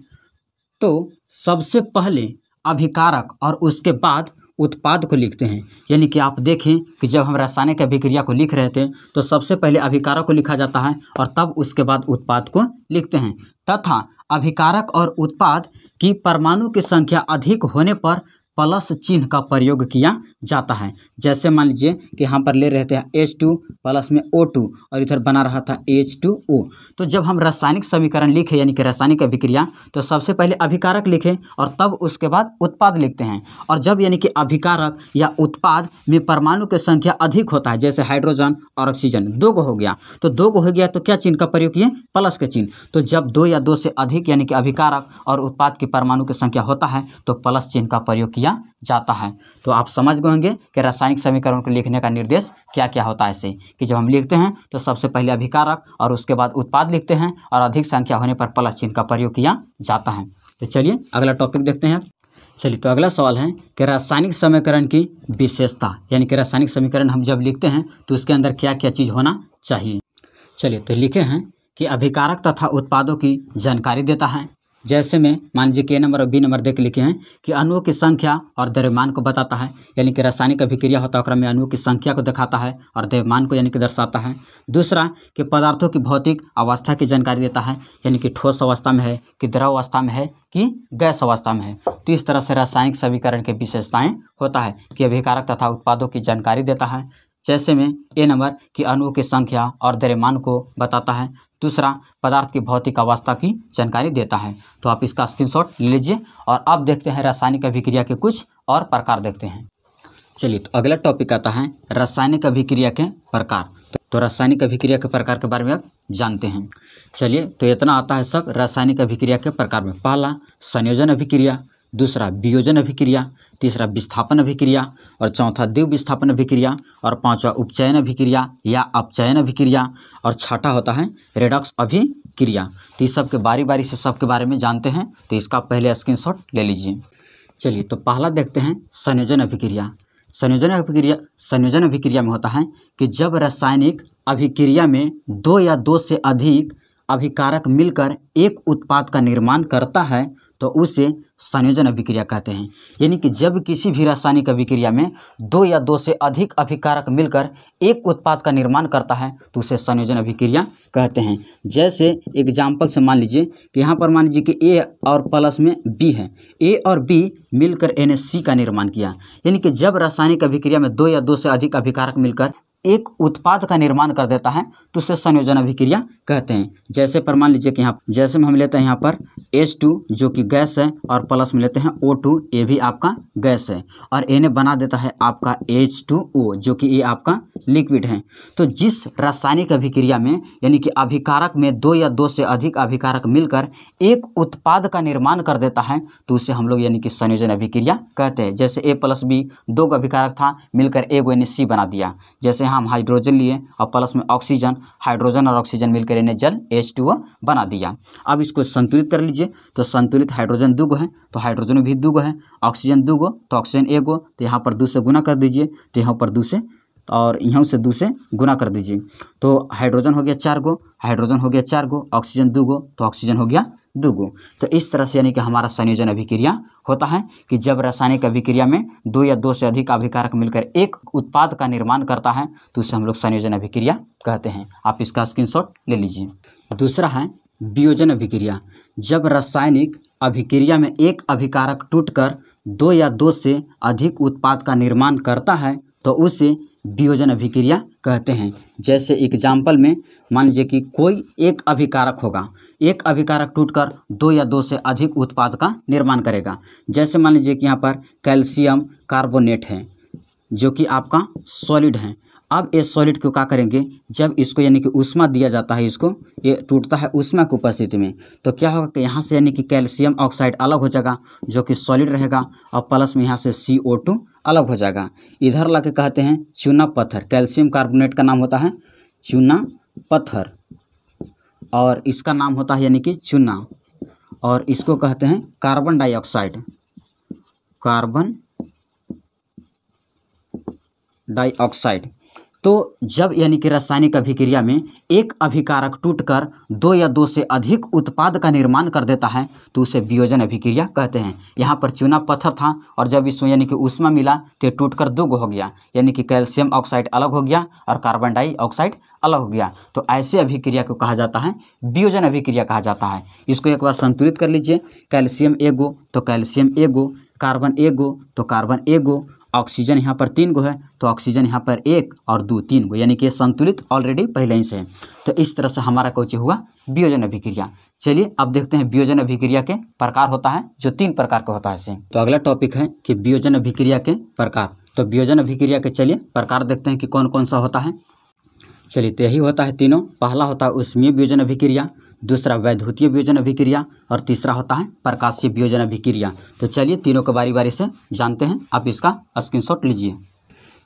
तो सबसे पहले अभिकारक और उसके बाद उत्पाद को लिखते हैं। यानी कि आप देखें कि जब हम रासायनिक अभिक्रिया को लिख रहे थे तो सबसे पहले अभिकारक को लिखा जाता है और तब उसके बाद उत्पाद को लिखते हैं, तथा अभिकारक और उत्पाद की परमाणु की संख्या अधिक होने पर प्लस चिन्ह का प्रयोग किया जाता है। जैसे मान लीजिए कि यहाँ पर ले रहे थे H2 प्लस में O2 और इधर बना रहा था H2O। तो जब हम रासायनिक समीकरण लिखे यानी कि रासायनिक अभिक्रिया तो सबसे पहले अभिकारक लिखें और तब उसके बाद उत्पाद लिखते हैं। और जब यानी कि अभिकारक या उत्पाद में परमाणु की संख्या अधिक होता है, जैसे हाइड्रोजन और ऑक्सीजन 2 को हो गया, तो 2 को हो गया तो क्या चिन्ह का प्रयोग किए, प्लस के चिन्ह। तो जब 2 या 2 से अधिक यानी कि अभिकारक और उत्पाद की परमाणु की संख्या होता है तो प्लस चिन्ह का प्रयोग जाता है। तो आप समझ गए होंगे कि रासायनिक समीकरण को लिखने का निर्देश क्या क्या होता है। ऐसे कि जब हम लिखते हैं तो सबसे पहले अभिकारक और उसके बाद उत्पाद लिखते हैं और अधिक संख्या होने पर प्लस चिन्ह का प्रयोग किया जाता है। तो चलिए अगला टॉपिक देखते हैं। चलिए तो अगला सवाल है कि रासायनिक समीकरण की विशेषता, यानी कि रासायनिक समीकरण हम जब लिखते हैं तो उसके अंदर क्या क्या चीज़ होना चाहिए। चलिए तो लिखे हैं कि अभिकारक तथा उत्पादों की जानकारी देता है। जैसे में मान लीजिए के नंबर और बी नंबर देख लिखे हैं कि अणुओं की संख्या और द्रव्यमान को बताता है, यानी कि रासायनिक अभिक्रिया होता है ओकरा में अणुओं की संख्या को दिखाता है और द्रव्यमान को यानी कि दर्शाता है। दूसरा कि पदार्थों की भौतिक अवस्था की जानकारी देता है, यानी कि ठोस अवस्था में है कि द्रव अवस्था में है कि गैस अवस्था में है। तो इस तरह से रासायनिक समीकरण की विशेषताएँ होता है कि अभिकारक तथा उत्पादों की जानकारी देता है। जैसे में ए नंबर की अणुओं की संख्या और द्रव्यमान को बताता है। दूसरा पदार्थ की भौतिक अवस्था की जानकारी देता है। तो आप इसका स्क्रीनशॉट ले लीजिए और अब देखते हैं रासायनिक अभिक्रिया के कुछ और प्रकार देखते हैं। चलिए तो अगला टॉपिक आता है रासायनिक अभिक्रिया के प्रकार। तो रासायनिक अभिक्रिया के प्रकार के बारे में आप जानते हैं। चलिए तो इतना आता है सब रासायनिक अभिक्रिया के प्रकार में। पहला संयोजन अभिक्रिया, दूसरा वियोजन अभिक्रिया, तीसरा विस्थापन अभिक्रिया और चौथा द्विविस्थापन अभिक्रिया और पांचवा उपचयन अभिक्रिया या अपचयन अभिक्रिया और छठा होता है रेडॉक्स अभिक्रिया। तो इस सब के बारी बारी से सबके बारे में जानते हैं। तो इसका पहले स्क्रीनशॉट ले लीजिए। चलिए तो पहला देखते हैं संयोजन अभिक्रिया। संयोजन अभिक्रिया में होता है कि जब रासायनिक अभिक्रिया में 2 या 2 से अधिक अभिकारक मिलकर एक उत्पाद का निर्माण करता है तो उसे संयोजन अभिक्रिया कहते हैं। यानी कि जब किसी भी रासायनिक अभिक्रिया में 2 या 2 से अधिक अभिकारक मिलकर एक उत्पाद का निर्माण करता है तो उसे संयोजन अभिक्रिया कहते हैं। जैसे एग्जाम्पल से मान लीजिए कि यहाँ पर मान लीजिए कि ए और प्लस में बी है, ए और बी मिलकर NaC का निर्माण किया। यानी कि जब रासायनिक अभिक्रिया में 2 या 2 से अधिक अभिकारक मिलकर एक उत्पाद का निर्माण कर देता है तो उसे संयोजन अभिक्रिया कहते हैं। जैसे पर मान लीजिए कि यहाँ जैसे में हम लेते हैं यहाँ पर H2 जो कि गैस है और प्लस में लेते हैं O2, ये भी आपका गैस है और Na बना देता है आपका H2O जो कि ये आपका लिक्विड है। तो जिस रासायनिक अभिक्रिया में यानी कि अभिकारक में 2 या 2 से अधिक अभिकारक मिलकर एक उत्पाद का निर्माण कर देता है तो उसे हम लोग यानी कि संयोजन अभिक्रिया कहते हैं। जैसे A प्लस B 2 अभिकारक था मिलकर एक NaC बना दिया। जैसे यहाँ हम हाइड्रोजन लिए और प्लस में ऑक्सीजन, हाइड्रोजन और ऑक्सीजन मिलकर इन्हें जल H2O बना दिया। अब इसको संतुलित कर लीजिए, तो संतुलित हाइड्रोजन 2 है तो हाइड्रोजन भी 2 है, ऑक्सीजन 2 तो ऑक्सीजन 1, तो यहाँ पर 2 से गुना कर दीजिए, तो यहाँ पर 2 से और यहाँ से 2 से गुना कर दीजिए, तो हाइड्रोजन हो गया 4, हाइड्रोजन हो गया 4, ऑक्सीजन 2, तो ऑक्सीजन हो गया 2। तो इस तरह से यानी कि हमारा संयोजन अभिक्रिया होता है कि जब रासायनिक अभिक्रिया में 2 या 2 से अधिक अभिकारक मिलकर एक उत्पाद का निर्माण करता है तो उसे हम लोग संयोजन अभिक्रिया कहते हैं। आप इसका स्क्रीनशॉट ले लीजिए। दूसरा है वियोजन अभिक्रिया। जब रासायनिक अभिक्रिया में एक अभिकारक टूटकर 2 या 2 से अधिक उत्पाद का निर्माण करता है तो उसे वियोजन अभिक्रिया कहते हैं। जैसे एग्जाम्पल में मान लीजिए कि कोई एक अभिकारक होगा, एक अभिकारक टूटकर 2 या 2 से अधिक उत्पाद का निर्माण करेगा। जैसे मान लीजिए कि यहाँ पर कैल्शियम कार्बोनेट है जो कि आपका सॉलिड है। अब ये सॉलिड को क्या करेंगे, जब इसको यानी कि ऊष्मा दिया जाता है, इसको ये टूटता है ऊष्मा की उपस्थिति में, तो क्या होगा कि यहाँ से यानी कि कैल्शियम ऑक्साइड अलग हो जाएगा जो कि सॉलिड रहेगा और प्लस में यहाँ से CO2 अलग हो जाएगा। इधर ला के कहते हैं चूना पत्थर। कैल्शियम कार्बोनेट का नाम होता है चूना पत्थर और इसका नाम होता है यानी कि चूना, और इसको कहते हैं कार्बन डाइऑक्साइड, कार्बन डाइऑक्साइड। तो जब यानी कि रासायनिक अभिक्रिया में एक अभिकारक टूटकर 2 या 2 से अधिक उत्पाद का निर्माण कर देता है तो उसे वियोजन अभिक्रिया कहते हैं। यहाँ पर चूना पत्थर था और जब इसमें यानी कि ऊष्मा मिला तो टूटकर 2 हो गया, यानी कि कैल्शियम ऑक्साइड अलग हो गया और कार्बन डाइऑक्साइड अलग हो गया। तो ऐसे अभिक्रिया को कहा जाता है वियोजन अभिक्रिया कहा जाता है। इसको एक बार संतुलित कर लीजिए, कैल्शियम 1 तो कैल्शियम 1, कार्बन 1 तो कार्बन 1, ऑक्सीजन यहाँ पर 3 है तो ऑक्सीजन यहाँ पर 1 और 2 3, यानी कि संतुलित ऑलरेडी पहले ही से है। तो इस तरह से हमारा कोच हुआ वियोजन अभिक्रिया। चलिए अब देखते हैं वियोजन अभिक्रिया के प्रकार होता है जो 3 प्रकार का होता है इसे। तो अगला टॉपिक है कि वियोजन अभिक्रिया के प्रकार। तो वियोजन अभिक्रिया के चलिए प्रकार देखते हैं कि कौन कौन सा होता है। चलिए तो यही होता है तीनों। पहला होता है ऊष्मीय वियोजन अभिक्रिया, दूसरा वैद्युतीय वियोजन अभिक्रिया और तीसरा होता है प्रकाशीय वियोजन अभिक्रिया। तो चलिए तीनों को बारी बारी से जानते हैं, आप इसका स्क्रीनशॉट लीजिए।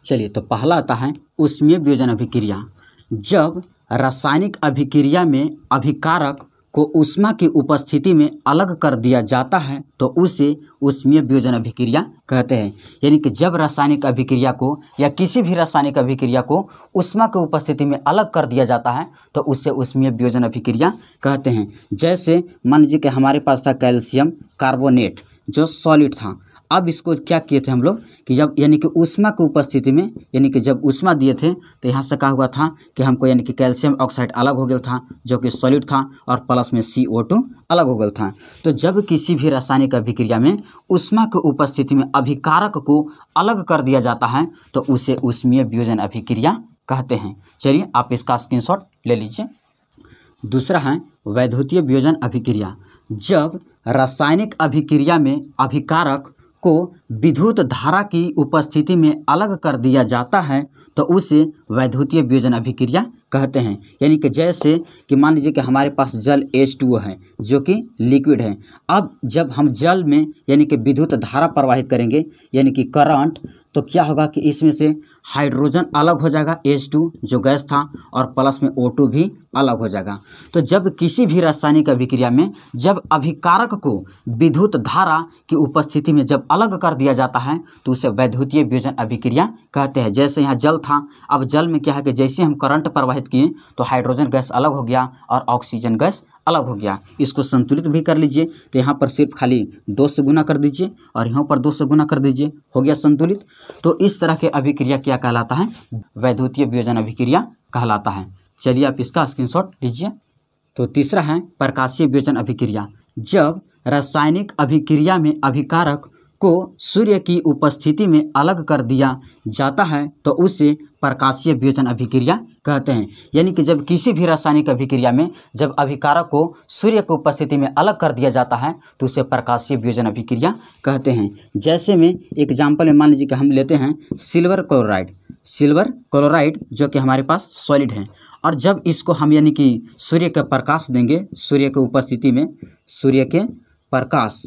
चलिए तो पहला आता है ऊष्मीय वियोजन अभिक्रिया। जब रासायनिक अभिक्रिया में अभिकारक को ऊष्मा की उपस्थिति में अलग कर दिया जाता है तो उसे ऊष्मीय वियोजन अभिक्रिया कहते हैं। यानी कि जब रासायनिक अभिक्रिया को या किसी भी रासायनिक अभिक्रिया को ऊष्मा की उपस्थिति में अलग कर दिया जाता है तो उससे ऊष्मीय वियोजन अभिक्रिया कहते हैं। जैसे मान लीजिए कि हमारे पास था कैल्शियम कार्बोनेट जो सॉलिड था। अब इसको क्या किए थे हम लोग कि जब यानी कि ऊष्मा की उपस्थिति में यानी कि जब ऊष्मा दिए थे तो यहाँ से क्या हुआ था कि हमको यानी कि कैल्शियम ऑक्साइड अलग हो गया था जो कि सॉलिड था और प्लस में CO2 अलग हो गया था। तो जब किसी भी रासायनिक अभिक्रिया में ऊष्मा की उपस्थिति में अभिकारक को अलग कर दिया जाता है तो उसे ऊष्मीय वियोजन अभिक्रिया कहते हैं। चलिए आप इसका स्क्रीनशॉट ले लीजिए। दूसरा है वैद्युतीय वियोजन अभिक्रिया। जब रासायनिक अभिक्रिया में अभिकारक को विद्युत धारा की उपस्थिति में अलग कर दिया जाता है तो उसे वैद्युतीय वियोजन अभिक्रिया कहते हैं। यानी कि जैसे कि मान लीजिए कि हमारे पास जल H2O है जो कि लिक्विड है। अब जब हम जल में यानी कि विद्युत धारा प्रवाहित करेंगे यानी कि करंट, तो क्या होगा कि इसमें से हाइड्रोजन अलग हो जाएगा H2 जो गैस था और प्लस में O2 भी अलग हो जाएगा। तो जब किसी भी रासायनिक अभिक्रिया में जब अभिकारक को विद्युत धारा की उपस्थिति में जब अलग कर दिया जाता है तो उसे वैद्युतीय वियोजन अभिक्रिया कहते हैं। जैसे यहाँ जल था, अब जल में क्या है कि जैसे हम करंट प्रवाहित किए तो हाइड्रोजन गैस अलग हो गया और ऑक्सीजन गैस अलग हो गया। इसको संतुलित भी कर लीजिए, तो यहाँ पर सिर्फ खाली 2 से गुना कर दीजिए और यहाँ पर 2 से गुना कर दीजिए, हो गया संतुलित। तो इस तरह के अभिक्रिया क्या कहलाता है, वैद्युतीय वियोजन अभिक्रिया कहलाता है। चलिए आप इसका स्क्रीनशॉट लीजिए। तो तीसरा है प्रकाशीय वियोजन अभिक्रिया। जब रासायनिक अभिक्रिया में अभिकारक को सूर्य की उपस्थिति में अलग कर दिया जाता है तो उसे प्रकाशीय वियोजन अभिक्रिया कहते हैं। यानी कि जब किसी भी रासायनिक अभिक्रिया में जब अभिकारक को सूर्य की उपस्थिति में अलग कर दिया जाता है तो उसे प्रकाशीय वियोजन अभिक्रिया कहते हैं। जैसे में एग्जाम्पल में मान लीजिए कि हम लेते हैं सिल्वर क्लोराइड जो कि हमारे पास सॉलिड है, और जब इसको हम यानी कि सूर्य का प्रकाश देंगे, सूर्य की उपस्थिति में सूर्य के प्रकाश,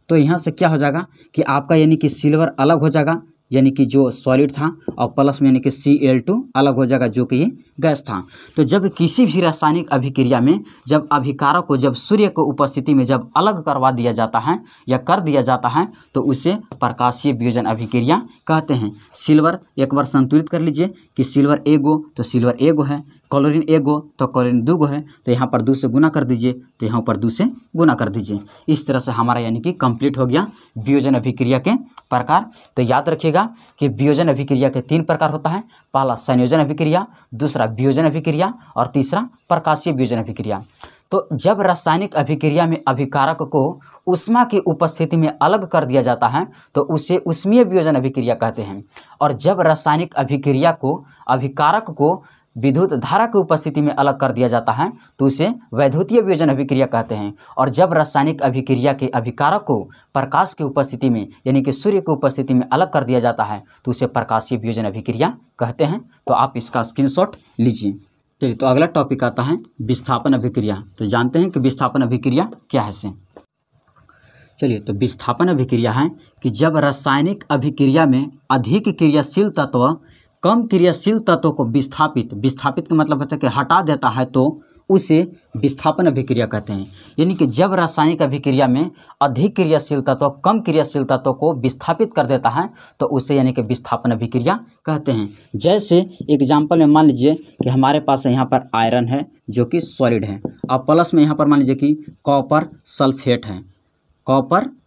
तो यहाँ से क्या हो जाएगा कि आपका यानी कि सिल्वर अलग हो जाएगा यानी कि जो सॉलिड था, और प्लस में यानी कि Cl2 अलग हो जाएगा जो कि ये गैस था। तो जब किसी भी रासायनिक अभिक्रिया में जब अभिकारक को जब सूर्य की उपस्थिति में जब अलग करवा दिया जाता है या कर दिया जाता है तो उसे प्रकाशीय वियोजन अभिक्रिया कहते हैं। सिल्वर एक बार संतुलित कर लीजिए कि सिल्वर एगो तो सिल्वर एगो है, क्लोरीन एगो तो क्लोरीन दूगो है, तो यहाँ पर 2 से गुना कर दीजिए तो यहाँ पर 2 से गुना कर दीजिए। इस तरह से हमारा यानी कि कंप्लीट हो गया वियोजन अभिक्रिया के प्रकार। तो याद रखिएगा कि वियोजन अभिक्रिया के 3 प्रकार होता है। पहला संयोजन अभिक्रिया, दूसरा वियोजन अभिक्रिया और तीसरा प्रकाशीय वियोजन अभिक्रिया। तो जब रासायनिक अभिक्रिया में अभिकारक को ऊष्मा की उपस्थिति में अलग कर दिया जाता है तो उसे ऊष्मीय वियोजन अभिक्रिया कहते हैं। और जब रासायनिक अभिक्रिया को अभिकारक को विद्युत धारा की उपस्थिति में अलग कर दिया जाता है तो उसे वैद्युतीय वियोजन अभिक्रिया कहते हैं। और जब रासायनिक अभिक्रिया के अभिकारक को प्रकाश की उपस्थिति में यानी कि सूर्य की उपस्थिति में अलग कर दिया जाता है तो उसे प्रकाशीय वियोजन अभिक्रिया कहते हैं। तो आप इसका स्क्रीनशॉट लीजिए। चलिए, तो अगला टॉपिक आता है विस्थापन अभिक्रिया। तो जानते हैं कि विस्थापन अभिक्रिया क्या है। चलिए, तो विस्थापन अभिक्रिया है कि जब रासायनिक अभिक्रिया में अधिक क्रियाशील तत्व कम क्रियाशील तत्व को विस्थापित का मतलब होता है कि हटा देता है तो उसे विस्थापन अभिक्रिया कहते हैं। यानी कि जब रासायनिक अभिक्रिया में अधिक क्रियाशील तत्व कम क्रियाशील तत्व को विस्थापित कर देता है तो उसे यानी कि विस्थापन अभिक्रिया कहते हैं। जैसे एग्जाम्पल में मान लीजिए कि हमारे पास यहाँ पर आयरन है जो कि सॉलिड है, और प्लस में यहाँ पर मान लीजिए कि कॉपर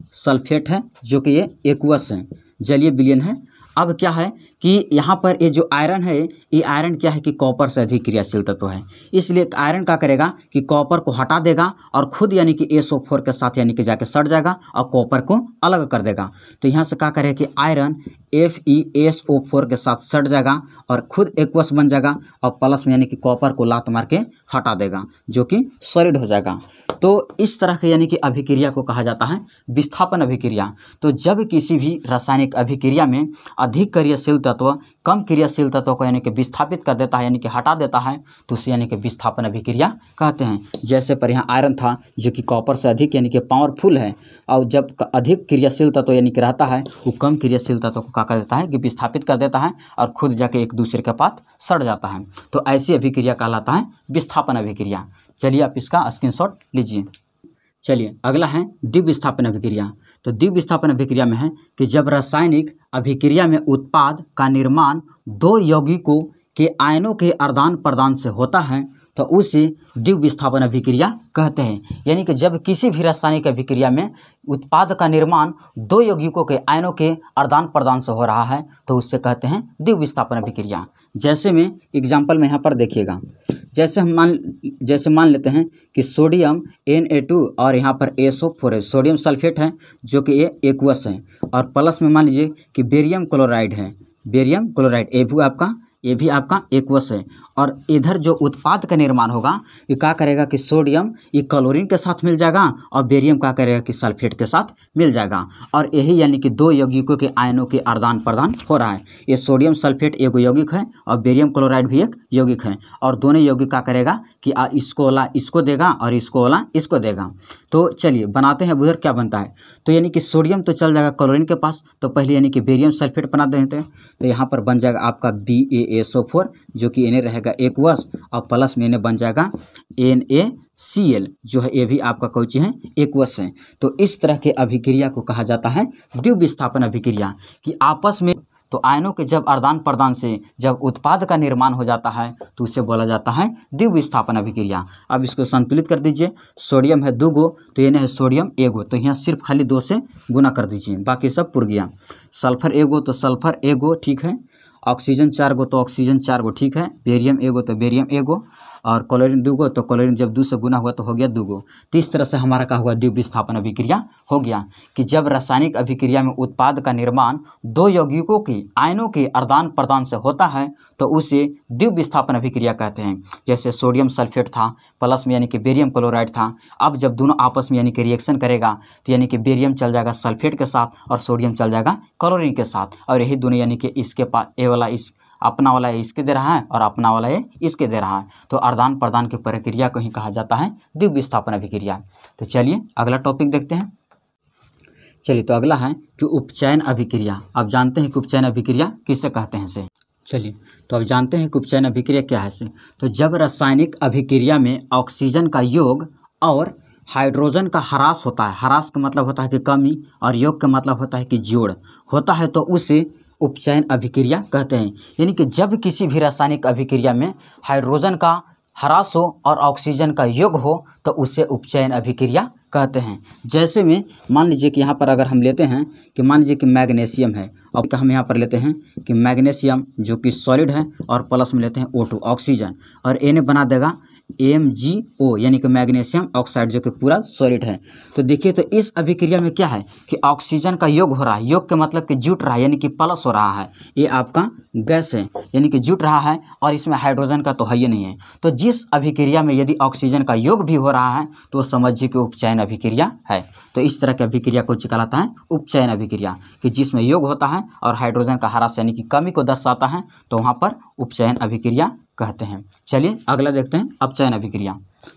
सल्फेट है जो कि ये एक्वस है, जलीय विलयन है। अब क्या है कि यहाँ पर ये जो आयरन है, ये आयरन क्या है कि कॉपर से अधिक क्रियाशील तत्व है, इसलिए आयरन क्या करेगा कि कॉपर को हटा देगा और खुद यानी कि SO4 के साथ यानी कि जाके सट जाएगा और कॉपर को अलग कर देगा। तो यहाँ से क्या करेगा कि आयरन FeSO4 के साथ सट जाएगा और खुद एक्वस बन जाएगा और प्लस में यानी कि कॉपर को लात मार के हटा देगा जो कि सॉलिड हो जाएगा। तो इस तरह के यानी कि अभिक्रिया को कहा जाता है विस्थापन अभिक्रिया। तो जब किसी भी रासायनिक अभिक्रिया में अधिक क्रियाशील तत्व कम क्रियाशील तत्व को यानी कि विस्थापित कर देता है यानी कि हटा देता है तो उसे यानी कि विस्थापन अभिक्रिया कहते हैं। जैसे पर यहाँ आयरन था जो कि कॉपर से अधिक यानी कि पावरफुल है, और जब अधिक क्रियाशील तत्व यानी कि रहता है वो कम क्रियाशील तत्व को क्या कर देता है कि विस्थापित कर देता है और खुद जाके एक दूसरे के पास सड़ जाता है। तो ऐसी अभिक्रिया कहलाता है विस्थापन अभिक्रिया। चलिए, आप इसका स्क्रीनशॉट लीजिए। चलिए, अगला है द्विविस्थापन अभिक्रिया। तो द्विविस्थापन अभिक्रिया में है कि जब रासायनिक अभिक्रिया में उत्पाद का निर्माण 2 यौगिकों के आयनों के आदान प्रदान से होता है तो उसे द्विविस्थापन अभिक्रिया कहते हैं। यानी कि जब किसी भी रासायनिक अभिक्रिया में उत्पाद का निर्माण 2 यौगिकों के आयनों के आदान प्रदान से हो रहा है तो उससे कहते हैं द्विविस्थापन अभिक्रिया। जैसे में एग्जाम्पल में यहाँ पर देखिएगा, जैसे मान लेते हैं कि सोडियम Na2 और यहाँ पर SO4 है, सोडियम सल्फेट है जो कि ये एक्वस है, और प्लस में मान लीजिए कि बेरियम क्लोराइड है, ये भी आपका एक्वस है। और इधर जो उत्पाद का निर्माण होगा ये क्या करेगा कि सोडियम ये क्लोरीन के साथ मिल जाएगा और बेरियम क्या करेगा कि सल्फेट के साथ मिल जाएगा, और यही यानी कि 2 यौगिकों के आयनों के आदान प्रदान हो रहा है। ये सोडियम सल्फेट एक यौगिक है और बेरियम क्लोराइड भी एक यौगिक है, और दोनों यौगिक क्या करेगा कि इसको वाला इसको देगा और इसको वाला इसको देगा। तो चलिए बनाते हैं उधर क्या बनता है। तो यानी कि सोडियम तो चल जाएगा क्लोरीन के पास, तो पहले यानी कि बेरियम सल्फेट बना देते हैं। तो यहाँ पर बन जाएगा आपका BaSO4 जो कि Na रहेगा एक्वस, और प्लस में बन जाएगा NaCl जो है ये भी आपका कोई चीज़ है एक्वस है। तो इस तरह के अभिक्रिया को कहा जाता है द्विविस्थापन अभिक्रिया, कि आपस में तो आयनों के जब आदान प्रदान से जब उत्पाद का निर्माण हो जाता है तो उसे बोला जाता है द्विविस्थापन अभिक्रिया। अब इसको संतुलित कर दीजिए। सोडियम है 2 गो तो ये है सोडियम एगो, तो यहाँ सिर्फ खाली 2 से गुना कर दीजिए, बाकी सब पुर गया। सल्फर एगो तो सल्फर एगो ठीक है, ऑक्सीजन 4 गो तो ऑक्सीजन 4 गो ठीक है, बेरियम एगो तो बेरियम एगो, और क्लोरीन 2 गो तो क्लोरीन जब 2 से गुना हुआ तो हो गया 2 गो। तो इस तरह से हमारा क्या हुआ द्विविस्थापन अभिक्रिया हो गया, कि जब रासायनिक अभिक्रिया में उत्पाद का निर्माण 2 यौगिकों के आयनों के आदान प्रदान से होता है तो उसे द्विविस्थापन अभिक्रिया कहते हैं। जैसे सोडियम सल्फेट था प्लस में यानी कि बेरियम क्लोराइड था, अब जब दोनों आपस में यानी कि रिएक्शन करेगा तो यानी कि बेरियम चल जाएगा सल्फेट के साथ और सोडियम चल जाएगा क्लोरीन के साथ, और यही दोनों यानी कि इसके पास ए वाला इस अपना वाला इसके दे रहा है और अपना वाला ये इसके दे रहा है। तो आदान प्रदान की प्रक्रिया को ही कहा जाता है द्विविस्थापन अभिक्रिया। तो चलिए अगला टॉपिक देखते हैं। चलिए तो अगला है कि उपचयन अभिक्रिया। आप जानते हैं कि उपचयन अभिक्रिया किसे कहते हैं से। चलिए तो अब जानते हैं कि उपचयन अभिक्रिया क्या है से। तो जब रासायनिक अभिक्रिया में ऑक्सीजन का योग और हाइड्रोजन का ह्रास होता है, ह्रास का मतलब होता है कि कमी और योग का मतलब होता है कि जोड़ होता है, तो उसे उपचयन अभिक्रिया कहते हैं। यानी कि जब किसी भी रासायनिक अभिक्रिया में हाइड्रोजन का ह्रास हो और ऑक्सीजन का योग हो तो उसे उपचयन अभिक्रिया कहते हैं। जैसे में मान लीजिए कि यहाँ पर अगर हम लेते हैं कि मान लीजिए कि मैग्नीशियम है, अब हम यहाँ पर लेते हैं कि मैग्नीशियम जो कि सॉलिड है और प्लस में लेते हैं O2 ऑक्सीजन, और इन्हें बना देगा MgO यानी कि मैग्नीशियम ऑक्साइड जो कि पूरा सॉलिड है। तो देखिए तो इस अभिक्रिया में क्या है कि ऑक्सीजन का योग हो रहा है, योग के मतलब कि जुट रहा है यानी कि प्लस हो रहा है, ये आपका गैस है यानी कि जुट रहा है और इसमें हाइड्रोजन का तो है ही नहीं है। तो जिस अभिक्रिया में यदि ऑक्सीजन का योग भी हो रहा है तो समझिए कि उपचयन अभिक्रिया है। तो इस तरह की अभिक्रिया को कहलाता है उपचयन अभिक्रिया, कि जिसमें योग होता है और हाइड्रोजन का ह्रास यानी कि कमी को दर्शाता है, तो वहाँ पर उपचयन अभिक्रिया कहते हैं। चलिए अगला देखते हैं अपचयन अभिक्रिया।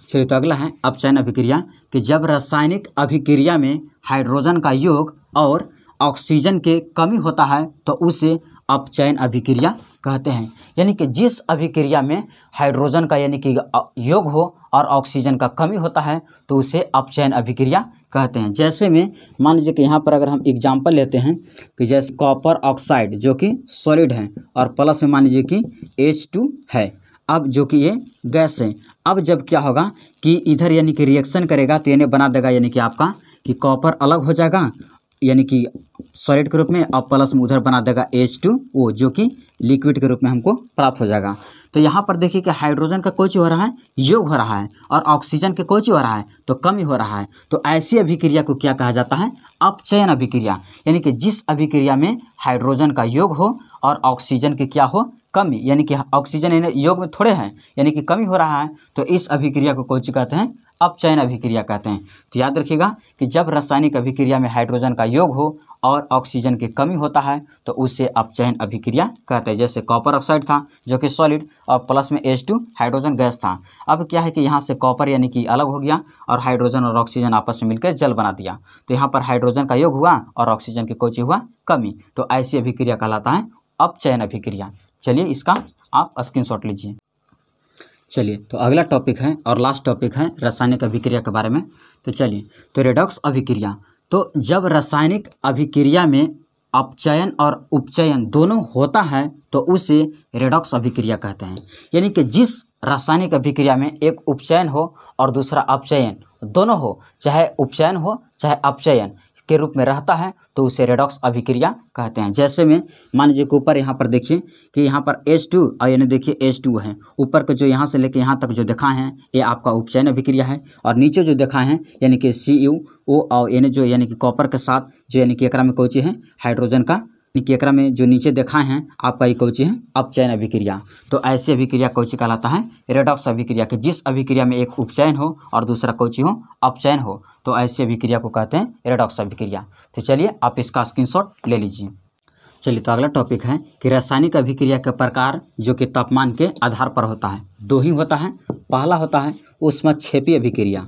चलिए तो अगला है अपचयन अभिक्रिया, कि जब रासायनिक अभिक्रिया में हाइड्रोजन का योग और ऑक्सीजन के कमी होता है तो उसे अपचयन अभिक्रिया कहते हैं। यानी कि जिस अभिक्रिया में हाइड्रोजन का यानी कि योग हो और ऑक्सीजन का कमी होता है तो उसे अपचयन अभिक्रिया कहते हैं। जैसे में मान लीजिए कि यहाँ पर अगर हम एग्जांपल लेते हैं कि जैसे कॉपर ऑक्साइड जो कि सॉलिड है और प्लस में मान लीजिए कि H2 है, अब जो कि ये गैस है। अब जब क्या होगा कि इधर यानी कि रिएक्शन करेगा तो इन्हें बना देगा यानी कि आपका कि कॉपर अलग हो जाएगा यानी कि सॉलिड के रूप में, और प्लस में उधर बना देगा H2O जो कि लिक्विड के रूप में हमको प्राप्त हो जाएगा। तो यहाँ पर देखिए कि हाइड्रोजन का कोई चीज़ हो रहा है, योग हो रहा है, और ऑक्सीजन के कोई चीज़ हो रहा है तो कमी हो रहा है। तो ऐसी अभिक्रिया को क्या कहा जाता है? अपचयन अभिक्रिया। यानी कि जिस अभिक्रिया में हाइड्रोजन का योग हो और ऑक्सीजन की क्या हो? कमी, यानी कि ऑक्सीजन योग में थोड़े हैं यानी कि कमी हो रहा है, तो इस अभिक्रिया को कौन सी कहते हैं? अपचयन अभिक्रिया कहते हैं। तो याद रखिएगा कि जब रासायनिक अभिक्रिया में हाइड्रोजन का योग हो और ऑक्सीजन की कमी होता है तो उसे अपचयन अभिक्रिया कहते हैं। जैसे कॉपर ऑक्साइड था जो कि सॉलिड और प्लस में H2 हाइड्रोजन गैस था। अब क्या है कि यहाँ से कॉपर यानी कि अलग हो गया और हाइड्रोजन और ऑक्सीजन आपस में मिलकर जल बना दिया, तो यहाँ पर हाइड्रोजन का योग हुआ और ऑक्सीजन की कोई चीज़ हुआ? कमी। तो ऐसी अभिक्रिया कहलाता है अपचयन अभिक्रिया। चलिए इसका आप स्क्रीनशॉट लीजिए। चलिए तो अगला टॉपिक है और लास्ट टॉपिक है रासायनिक अभिक्रिया के बारे में। तो चलिए तो रेडॉक्स अभिक्रिया। तो जब रासायनिक अभिक्रिया में अपचयन और उपचयन दोनों होता है तो उसे रेडॉक्स अभिक्रिया कहते हैं। यानी कि जिस रासायनिक अभिक्रिया में एक उपचयन हो और दूसरा अपचयन दोनों हो, चाहे उपचयन हो चाहे अपचयन के रूप में रहता है, तो उसे रेडॉक्स अभिक्रिया कहते हैं। जैसे में मान लीजिए कि ऊपर यहाँ पर देखिए कि यहाँ पर H2 और यानी देखिए H2 है, ऊपर के जो यहाँ से लेके यहाँ तक जो दिखाए हैं ये आपका उपचयन अभिक्रिया है, और नीचे जो दिखाए हैं यानी कि CuO और यानी जो यानी कि कॉपर के साथ जो यानी कि एकरा में कोई चीज़ है? हाइड्रोजन का, कि एकरा में जो नीचे दिखाए हैं आपका ये कौन सी है? अपचयन अभिक्रिया। तो ऐसी अभिक्रिया कौन सी कहलाता है? रेडॉक्स अभिक्रिया। कि जिस अभिक्रिया में एक उपचयन हो और दूसरा कौन सी हो? अपचयन हो, तो ऐसी अभिक्रिया को कहते हैं रेडॉक्स अभिक्रिया। तो चलिए आप इसका स्क्रीनशॉट ले लीजिए। चलिए तो अगला टॉपिक है कि रासायनिक अभिक्रिया के प्रकार जो कि तापमान के आधार पर होता है। दो ही होता है। पहला होता है ऊष्मक्षेपी अभिक्रिया।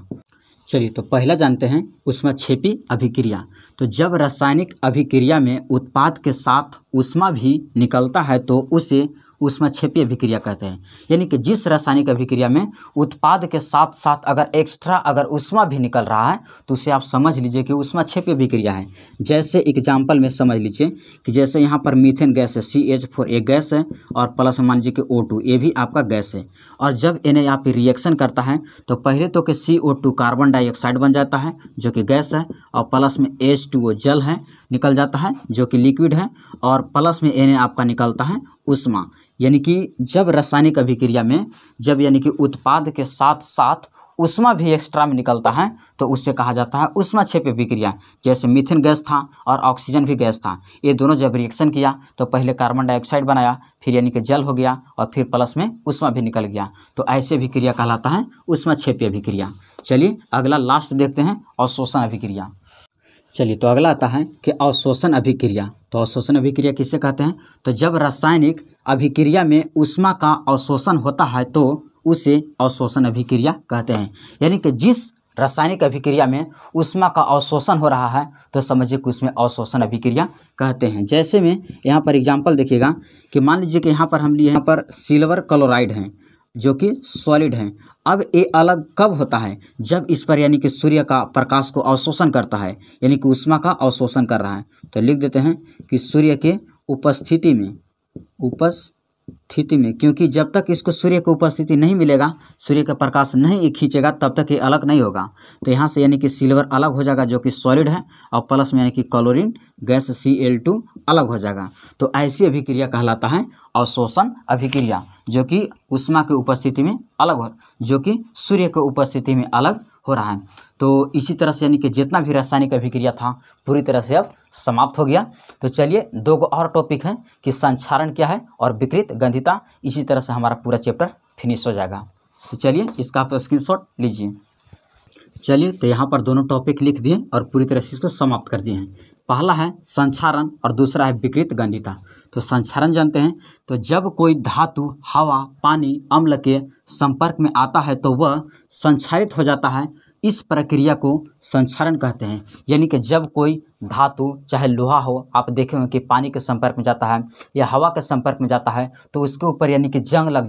चलिए तो पहला जानते हैं ऊष्मक्षेपी अभिक्रिया। तो जब रासायनिक अभिक्रिया में उत्पाद के साथ ऊष्मा भी निकलता है तो उसे ऊष्मक्षेपी अभिक्रिया कहते हैं। यानी कि जिस रासायनिक अभिक्रिया में उत्पाद के साथ साथ अगर एक्स्ट्रा अगर ऊष्मा भी निकल रहा है तो उसे आप समझ लीजिए कि ऊष्मक्षेपी अभिक्रिया है। जैसे एग्जाम्पल में समझ लीजिए कि जैसे यहाँ पर मीथेन गैस है, CH4 एक गैस है, और प्लस मान लीजिए कि O2 ये भी आपका गैस है। और जब इन्हें यहाँ पे रिएक्शन करता है तो पहले तो कि CO2 कार्बन डाइऑक्साइड बन जाता है जो कि गैस है, और प्लस में H2O जल है निकल जाता है जो कि लिक्विड है, और प्लस में इन्हें आपका निकलता है ऊष्मा। यानी कि जब रासायनिक अभिक्रिया में जब यानी कि उत्पाद के साथ साथ ऊष्मा भी एक्स्ट्रा में निकलता है तो उससे कहा जाता है ऊष्मक्षेपी अभिक्रिया। जैसे मीथेन गैस था और ऑक्सीजन भी गैस था, ये दोनों जब रिएक्शन किया तो पहले कार्बन डाइऑक्साइड बनाया, फिर यानी कि जल हो गया और फिर प्लस में ऊष्मा भी निकल गया, तो ऐसी अभिक्रिया कहलाता है ऊष्मक्षेपी अभिक्रिया। चलिए अगला लास्ट देखते हैं अवशोषण अभिक्रिया। चलिए तो अगला आता है कि अवशोषण अभिक्रिया। तो अवशोषण अभिक्रिया किसे कहते हैं? तो जब रासायनिक अभिक्रिया में ऊष्मा का अवशोषण होता है तो उसे अवशोषण अभिक्रिया कहते हैं। यानी कि जिस रासायनिक अभिक्रिया में ऊष्मा का अवशोषण हो रहा है तो समझिए कि उसमें अवशोषण अभिक्रिया कहते हैं। जैसे में यहाँ पर एग्जाम्पल देखिएगा कि मान लीजिए कि यहाँ पर हम लिए यहाँ पर सिल्वर क्लोराइड है जो कि सॉलिड है। अब ये अलग कब होता है? जब इस पर यानी कि सूर्य का प्रकाश को अवशोषण करता है, यानी कि ऊष्मा का अवशोषण कर रहा है। तो लिख देते हैं कि सूर्य के उपस्थिति में क्योंकि जब तक इसको सूर्य की उपस्थिति नहीं मिलेगा, सूर्य का प्रकाश नहीं खींचेगा, तब तक ये अलग नहीं होगा। तो यहाँ से यानी कि सिल्वर अलग हो जाएगा जो कि सॉलिड है, और प्लस में यानी कि क्लोरीन गैस Cl2 अलग हो जाएगा। तो ऐसी अभिक्रिया कहलाता है अवशोषण अभिक्रिया, जो कि ऊष्मा की उपस्थिति में अलग हो, जो कि सूर्य की उपस्थिति में अलग हो रहा है। तो इसी तरह से यानी कि जितना भी रासायनिक अभिक्रिया था पूरी तरह से अब समाप्त हो गया। तो चलिए 2 और टॉपिक है कि संक्षारण क्या है और विकृत गंधिता। इसी तरह से हमारा पूरा चैप्टर फिनिश हो जाएगा। तो चलिए इसका आप स्क्रीनशॉट लीजिए। चलिए तो यहाँ पर दोनों टॉपिक लिख दिए और पूरी तरह से इसको समाप्त कर दिए हैं। पहला है संक्षारण और दूसरा है विकृत गंधिता। तो संक्षारण जानते हैं, तो जब कोई धातु हवा, पानी, अम्ल के संपर्क में आता है तो वह संक्षारित हो जाता है। इस प्रक्रिया को संक्षारण कहते हैं। यानी कि जब कोई धातु चाहे लोहा हो, आप देखे होंगे कि पानी के संपर्क में जाता है या हवा के संपर्क में जाता है तो उसके ऊपर यानी कि जंग लग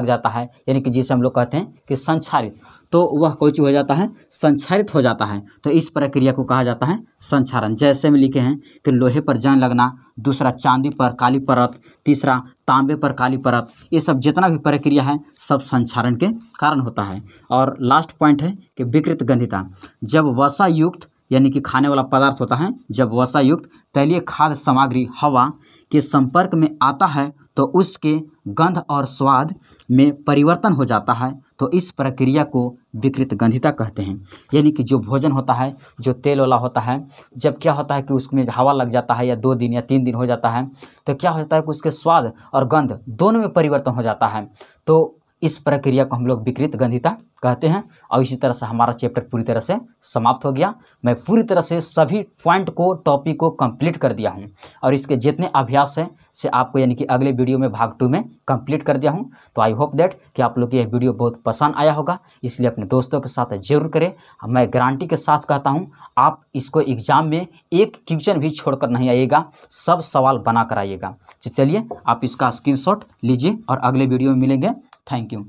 जाता है, यानी कि जिसे हम लोग कहते हैं कि संक्षारित। तो वह कोई चीज़ हो जाता है, संक्षारित हो जाता है। तो इस प्रक्रिया को कहा जाता है संक्षारण। जैसे में लिखे हैं कि लोहे पर जंग लगना, दूसरा चांदी पर काली परत, तीसरा तांबे पर काली परत, ये सब जितना भी प्रक्रिया है सब संक्षारण के कारण होता है। और लास्ट पॉइंट है कि विकृत गंधिता। जब वसा युक्त यानी कि खाने वाला पदार्थ होता है, जब वसा युक्त तैलीय खाद्य सामग्री हवा के संपर्क में आता है तो उसके गंध और स्वाद में परिवर्तन हो जाता है। तो इस प्रक्रिया को विकृत गंधिता कहते हैं। यानी कि जो भोजन होता है, जो तेल वाला होता है, जब क्या होता है कि उसमें हवा लग जाता है या 2 दिन या 3 दिन हो जाता है तो क्या होता है कि उसके स्वाद और गंध दोनों में परिवर्तन हो जाता है। तो इस प्रक्रिया को हम लोग विकृत गंधिता कहते हैं। और इसी तरह से हमारा चैप्टर पूरी तरह से समाप्त हो गया। मैं पूरी तरह से सभी पॉइंट को, टॉपिक को कंप्लीट कर दिया हूं और इसके जितने अभ्यास हैं से आपको यानी कि अगले वीडियो में भाग 2 में कंप्लीट कर दिया हूं। तो आई होप दैट कि आप लोग को यह वीडियो बहुत पसंद आया होगा, इसलिए अपने दोस्तों के साथ जरूर करें। मैं गारंटी के साथ कहता हूँ आप इसको एग्ज़ाम में एक क्वेश्चन भी छोड़कर नहीं आइएगा, सब सवाल बना कर आइएगा। चलिए आप इसका स्क्रीनशॉट लीजिए और अगले वीडियो में मिलेंगे। Thank you.